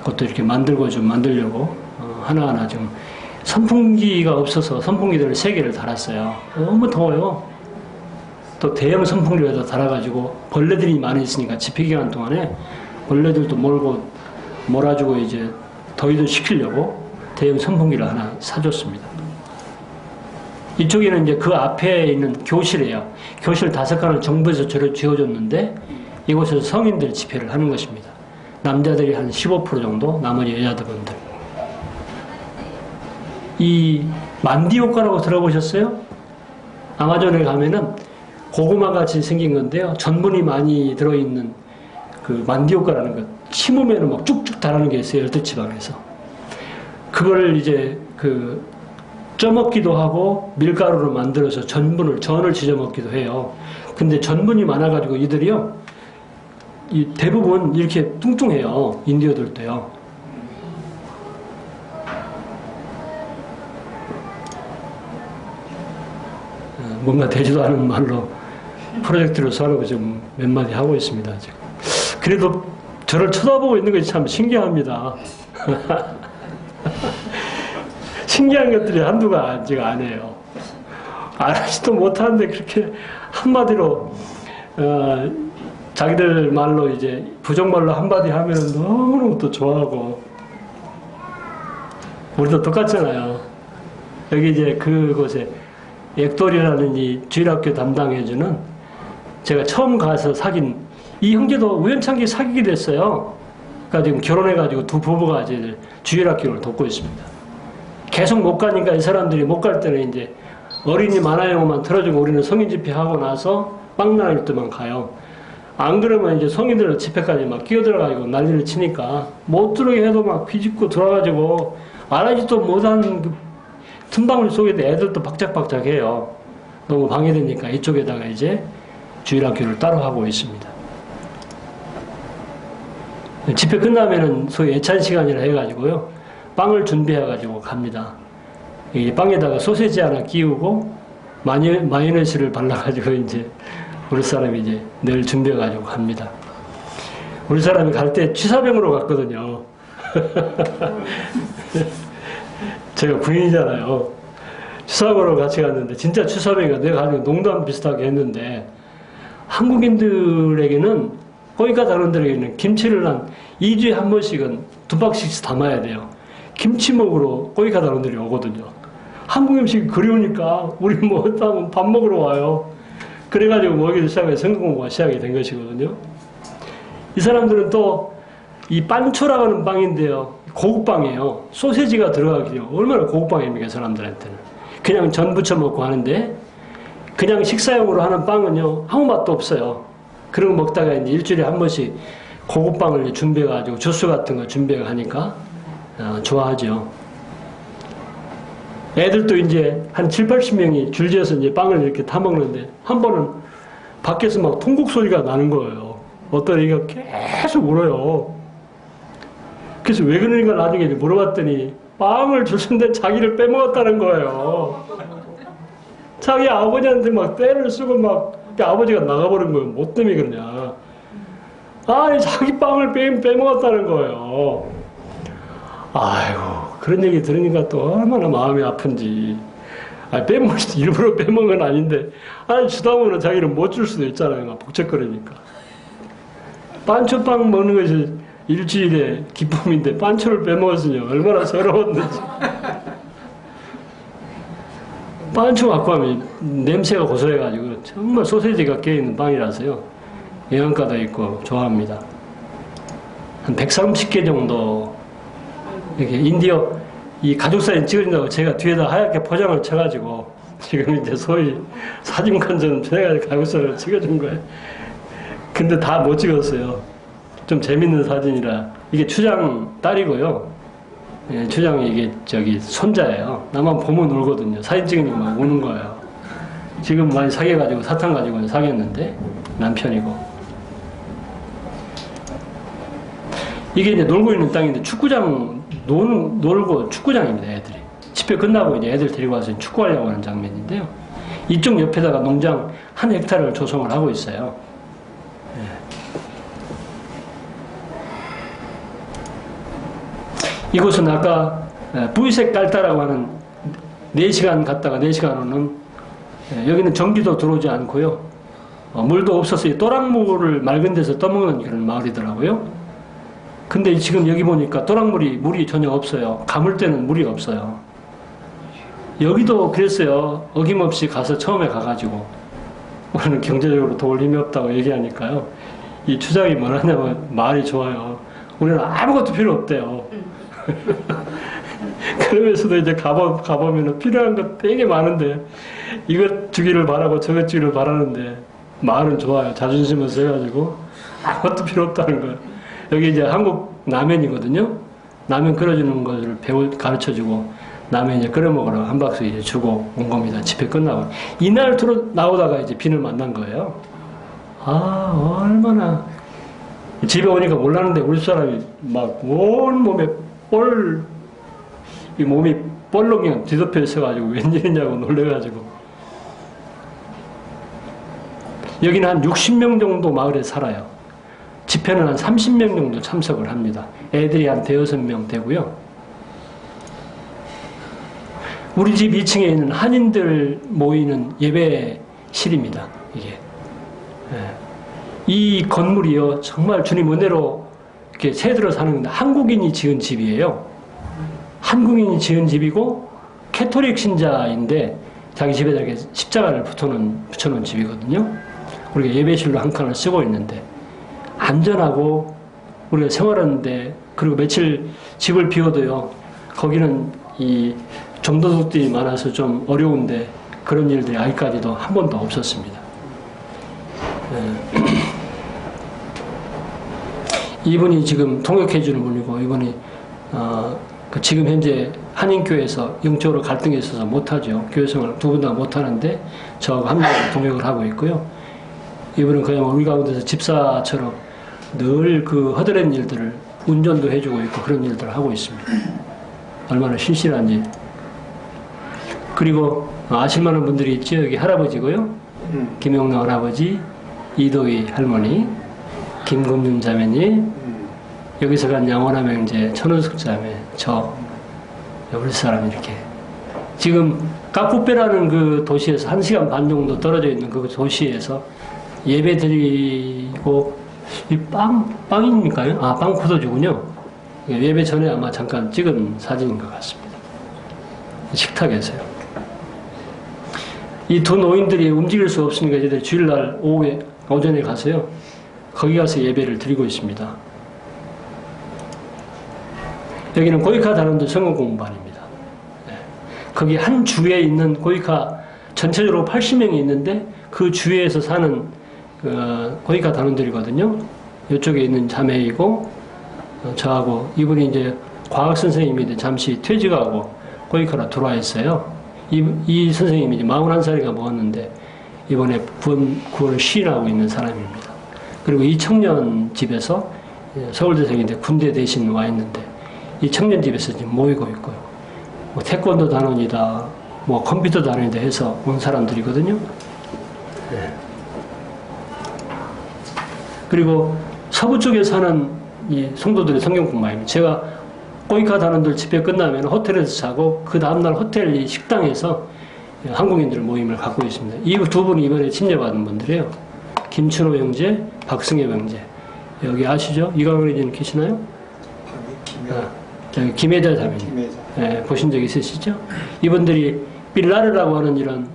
C: 것도 이렇게 만들려고 하나하나 좀, 선풍기가 없어서 선풍기들을 3개를 달았어요. 너무 더워요. 또 대형 선풍기에다 달아가지고 벌레들이 많이 있으니까 집회 기간 동안에 벌레들도 몰아주고 이제 더위를 식히려고 대형 선풍기를 하나 사줬습니다. 이쪽에는 이제 그 앞에 있는 교실이에요. 교실 5칸을 정부에서 지어줬는데 이곳에서 성인들 집회를 하는 것입니다. 남자들이 한 15% 정도, 나머지 여자분들. 이 만디오카라고 들어보셨어요? 아마존에 가면은 고구마 같이 생긴 건데요. 전분이 많이 들어있는 그 만디오카라는 것. 심으면은 막 쭉쭉 자라는 게 있어요. 열대지방에서. 그걸 이제 쪄먹기도 하고 밀가루로 만들어서 전을 지져 먹기도 해요. 근데 전분이 많아가지고 이들이요, 대부분 이렇게 뚱뚱해요. 인디어들도요. 뭔가 되지도 않은 말로 프로젝트를 수하는 거 좀 몇 마디 하고 있습니다. 지금. 그래도 저를 쳐다보고 있는 것이 참 신기합니다. 신기한 것들이 한두가 아니에요. 알지도 못하는데 그렇게 한마디로 자기들 말로 이제 부정말로 한마디 하면 너무너무 또 좋아하고 우리도 똑같잖아요. 여기 이제 그곳에 액돌이라는 이 주일학교 담당해주는 제가 처음 가서 사귄 이 형제도 우연찮게 사귀게 됐어요. 그러니까 지금 결혼해가지고 두 부부가 이제 주일학교를 돕고 있습니다. 계속 못 가니까 이 사람들이 못 갈 때는 이제 어린이 만화영화만 틀어주고 우리는 성인 집회하고 나서 빵 나눌 때만 가요. 안 그러면 이제 성인들 집회까지 막 끼어들어가지고 난리를 치니까 못 들어게 해도 막 비집고 들어가지고 알아지도 못한 그 틈바구니 속에도 애들도 박작박작해요. 너무 방해되니까 이쪽에다가 이제 주일학교를 따로 하고 있습니다. 집회 끝나면은 소위 애찬 시간이라 해가지고요. 빵을 준비해가지고 갑니다. 이 빵에다가 소세지 하나 끼우고 마요네즈를 발라가지고 이제 우리 사람이 이제 늘 준비해가지고 갑니다. 우리 사람이 갈 때 취사병으로 갔거든요. 제가 부인이잖아요. 취사병으로 같이 갔는데 진짜 취사병이가 내가 가지고 농담 비슷하게 했는데 한국인들에게는 거기가 다른 데에게는 김치를 한 2주에 한 번씩은 2박스씩 담아야 돼요. 김치 먹으러 거기가 다른 데로 오거든요. 한국 음식이 그리우니까 우리 뭐 하면 밥 먹으러 와요. 그래가지고 먹이를 시작해서 성경 공부가 시작이 된 것이거든요. 이 사람들은 또 이 빤초라고 하는 빵인데요. 고급 빵이에요. 소세지가 들어가기요. 얼마나 고급 빵입니까, 이 사람들한테는. 그냥 전 부쳐 먹고 하는데 그냥 식사용으로 하는 빵은요. 아무 맛도 없어요. 그런 거 먹다가 이제 일주일에 한 번씩 고급 빵을 준비해가지고 주스 같은 거 준비하니까 좋아하죠. 애들도 이제 한 7, 80명이 줄지어서 이제 빵을 이렇게 타 먹는데 한 번은 밖에서 막 통곡 소리가 나는 거예요. 어떤 애가 계속 울어요. 그래서 왜 그러는가 나중에 물어봤더니 빵을 주는데 자기를 빼먹었다는 거예요. 자기 아버지한테 막 떼를 쓰고 막 아버지가 나가버린 거예요. 뭐 때문에 그러냐. 아니 자기 빵을 빼먹었다는 거예요. 아이고 그런 얘기 들으니까 또 얼마나 마음이 아픈지. 일부러 빼먹은 건 아닌데 주다 보면 자기는 못 줄 수도 있잖아요. 복잡거리니까. 반초빵 먹는 것이 일주일에 기쁨인데 반초를 빼먹었으니 얼마나 서러웠는지. 반초 갖고 하면 냄새가 고소해가지고 정말 소세지가 껴있는 빵이라서요. 영양가도 있고 좋아합니다. 한 130개 정도 이렇게 인디어 이 가족사진 찍어준다고 제가 뒤에다 하얗게 포장을 쳐가지고 지금 이제 소위 사진관전 제가 가족사진을 찍어준 거예요. 근데 다 못 찍었어요. 좀 재밌는 사진이라. 이게 추장 딸이고요. 예, 추장이 이게 손자예요. 나만 보면 울거든요. 사진 찍으니까 막 우는 거예요. 지금 많이 사귀어가지고 사탕 가지고 사귀었는데 남편이고. 이게 이제 놀고 있는 땅인데 축구장 놀고 축구장입니다. 애들이. 집회 끝나고 이제 애들 데리고 와서 축구하려고 하는 장면인데요. 이쪽 옆에다가 농장 1헥타르를 조성을 하고 있어요. 이곳은 아까 부이색 깔다라고 하는 4시간 갔다가 4시간 오는 여기는 전기도 들어오지 않고요. 물도 없어서 또랑물을 맑은 데서 떠먹는 그런 마을이더라고요. 근데 지금 여기 보니까 물이 전혀 없어요. 가물 때는 물이 없어요. 여기도 그랬어요. 어김없이 가서 처음에 가가지고 우리는 경제적으로 도울 힘이 없다고 얘기하니까요. 이 추장이 뭐라냐면 말이 좋아요. 우리는 아무것도 필요 없대요. 그러면서도 이제 가보면 필요한 거 되게 많은데 이것 주기를 바라고 저것 주기를 바라는데 말은 좋아요. 자존심을 세가지고 아무것도 필요 없다는 거예요. 여기 이제 한국 라면이거든요. 라면 끓여주는 것을 가르쳐주고 라면 이제 끓여 먹으라고 한 박스 이제 주고 온 겁니다. 집회 끝나고. 이날 나오다가 이제 빈을 만난 거예요. 얼마나. 집에 오니까 몰랐는데 우리 사람이 막 온 몸에 이 몸이 볼록 그냥 뒤덮여 있어가지고 웬일이냐고 놀래가지고. 여기는 한 60명 정도 마을에 살아요. 집회는 한 30명 정도 참석을 합니다. 애들이 한 대여섯 명 되고요. 우리 집 2층에 있는 한인들 모이는 예배실입니다. 이게. 예. 이 건물이요, 정말 주님 은혜로 이렇게 새들어 사는 건데, 한국인이 지은 집이에요. 한국인이 지은 집이고, 캐토릭 신자인데, 자기 집에다 이렇게 십자가를 붙여놓은 집이거든요. 우리가 예배실로 한 칸을 쓰고 있는데, 안전하고, 우리가 생활하는데, 그리고 며칠 집을 비워도요, 거기는 이 좀도둑들이 많아서 좀 어려운데, 그런 일들이 아직까지도 한 번도 없었습니다. 예. 이분이 지금 통역해주는 분이고, 이분이 지금 현재 한인교회에서 영적으로 갈등이 있어서 못하죠. 교회생활 두 분 다 못하는데 저하고 한 명으로 통역을 하고 있고요. 이분은 그냥 우리 가운데서 집사처럼 늘 그 허드렛 일들을 운전도 해주고 있고 그런 일들을 하고 있습니다. 얼마나 신실한지. 그리고 아실 만한 분들이 있죠. 여기 할아버지고요. 김영남 할아버지, 이도희 할머니, 김금윤 자매님, 여기서 간 양원함 형제, 천은숙 자매, 저 우리 사람 이렇게 지금 까꾸페라는 그 도시에서 1시간 반 정도 떨어져 있는 그 도시에서 예배 드리고 이 빵입니까요? 아, 빵 포도주군요. 예배 전에 아마 잠깐 찍은 사진인 것 같습니다. 식탁에서요. 이 두 노인들이 움직일 수 없으니까 이제 주일날 오전에 가서요. 거기 가서 예배를 드리고 있습니다. 여기는 고이카 단원들 성경 공부반입니다. 네. 거기 한 주에 있는 고이카 전체적으로 80명이 있는데 그 주에서 사는 고이카 단원들이거든요. 이쪽에 있는 자매이고 저하고 이분이 이제 과학 선생님인데 잠시 퇴직하고 고이카로 들어와 있어요. 이 선생님이 이제 41살이가 먹었는데 이번에 구원을 시인하고 있는 사람입니다. 그리고 이 청년 집에서 서울대생인데 군대 대신 와 있는데 이 청년 집에서 지금 모이고 있고요. 뭐 태권도 단원이다, 뭐 컴퓨터 단원이다 해서 온 사람들이거든요. 네. 그리고 서부 쪽에 사는 이 성도들의 성경 공부입니다. 제가 고이카 단원들 집회 끝나면 호텔에서 자고 그 다음날 호텔 이 식당에서 한국인들 모임을 갖고 있습니다. 이 두 분이 이번에 침례받은 분들이에요. 김춘호 형제, 박승엽 형제. 여기 아시죠? 이강원이님 계시나요? 김혜자 자매님. 네, 보신 적 있으시죠? 이분들이 빌라르라고 하는 이런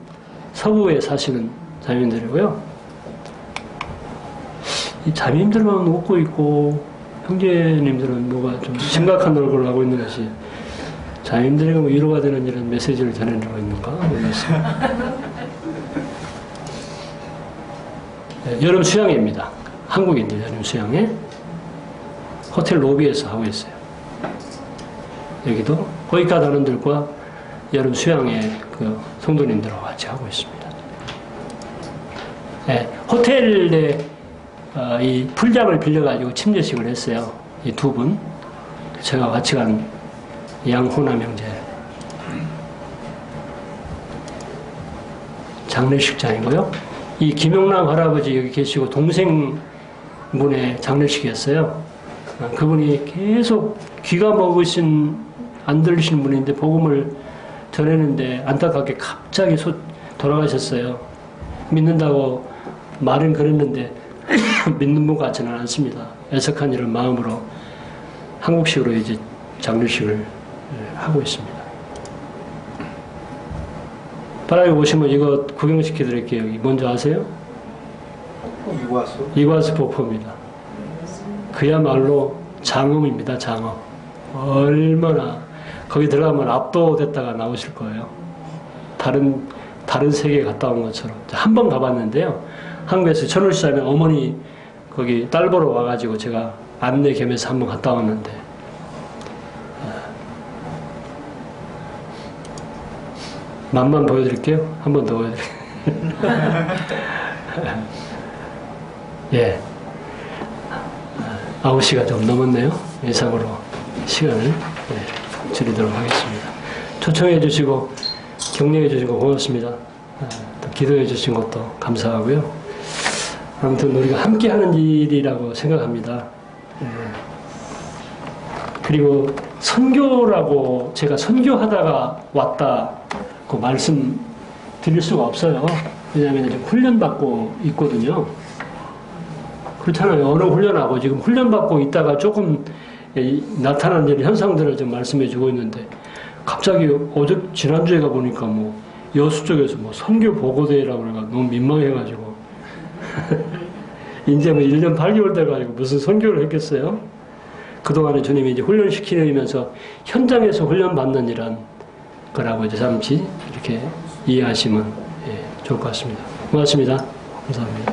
C: 서부에 사시는 자매님들이고요. 이 자매님들만 웃고 있고 형제님들은 뭐가 좀 심각한 얼굴을 하고 있는 것이 자매님들에게 뭐 위로가 되는 이런 메시지를 전해주고 있는가 모르겠어요. 네, 여름 수양회입니다. 한국인들 여름 수양회 호텔 로비에서 하고 있어요. 여기도 고이카 단원들과 여름 수양회 그 성도님들하고 같이 하고 있습니다. 네, 호텔에 이 풀장을 빌려가지고 침례식을 했어요. 이 두 분. 제가 같이 간 양호남 형제. 장례식장이고요. 이 김영남 할아버지 여기 계시고 동생분의 장례식이었어요. 그분이 계속 귀가 먹으신 안 들리시는 분인데 복음을 전했는데 안타깝게 갑자기 돌아가셨어요. 믿는다고 말은 그랬는데 믿는 분 같지는 않습니다. 애석한 이런 마음으로 한국식으로 이제 장례식을 하고 있습니다. 바람에 오시면 이거 구경시켜 드릴게요. 뭔지 아세요? 이과수 폭포입니다. 그야말로 장엄입니다. 장엄. 얼마나 거기 들어가면 압도됐다가 나오실 거예요. 다른 세계에 갔다 온 것처럼. 한 번 가봤는데요. 한국에서 천울시장에 어머니 거기 딸 보러 와가지고 제가 안내 겸해서 한번 갔다 왔는데 맛만 보여드릴게요. 한 번 더 보여드릴게요. 예. 9시가 좀 넘었네요. 이상으로 시간을 줄이도록 하겠습니다. 초청해 주시고 격려해 주신 거 고맙습니다. 또 기도해 주신 것도 감사하고요.
D: 아무튼 우리가 함께 하는 일이라고 생각합니다. 예. 그리고 선교라고 제가 선교하다가 왔다고 말씀 드릴 수가 없어요. 왜냐하면 지금 훈련받고 있거든요. 그렇잖아요. 어느 훈련하고 지금 훈련받고 있다가 조금 나타난 일, 현상들을 좀 말씀해 주고 있는데 갑자기 지난주에 가보니까 뭐 여수 쪽에서 뭐 선교 보고대회라고 그래가 너무 민망해가지고 이제 뭐 1년 8개월 돼가지고 무슨 선교를 했겠어요? 그동안에 주님이 이제 훈련시키면서 현장에서 훈련받는 이란 거라고 이제 잠시 이렇게 이해하시면 좋을 것 같습니다. 고맙습니다. 감사합니다.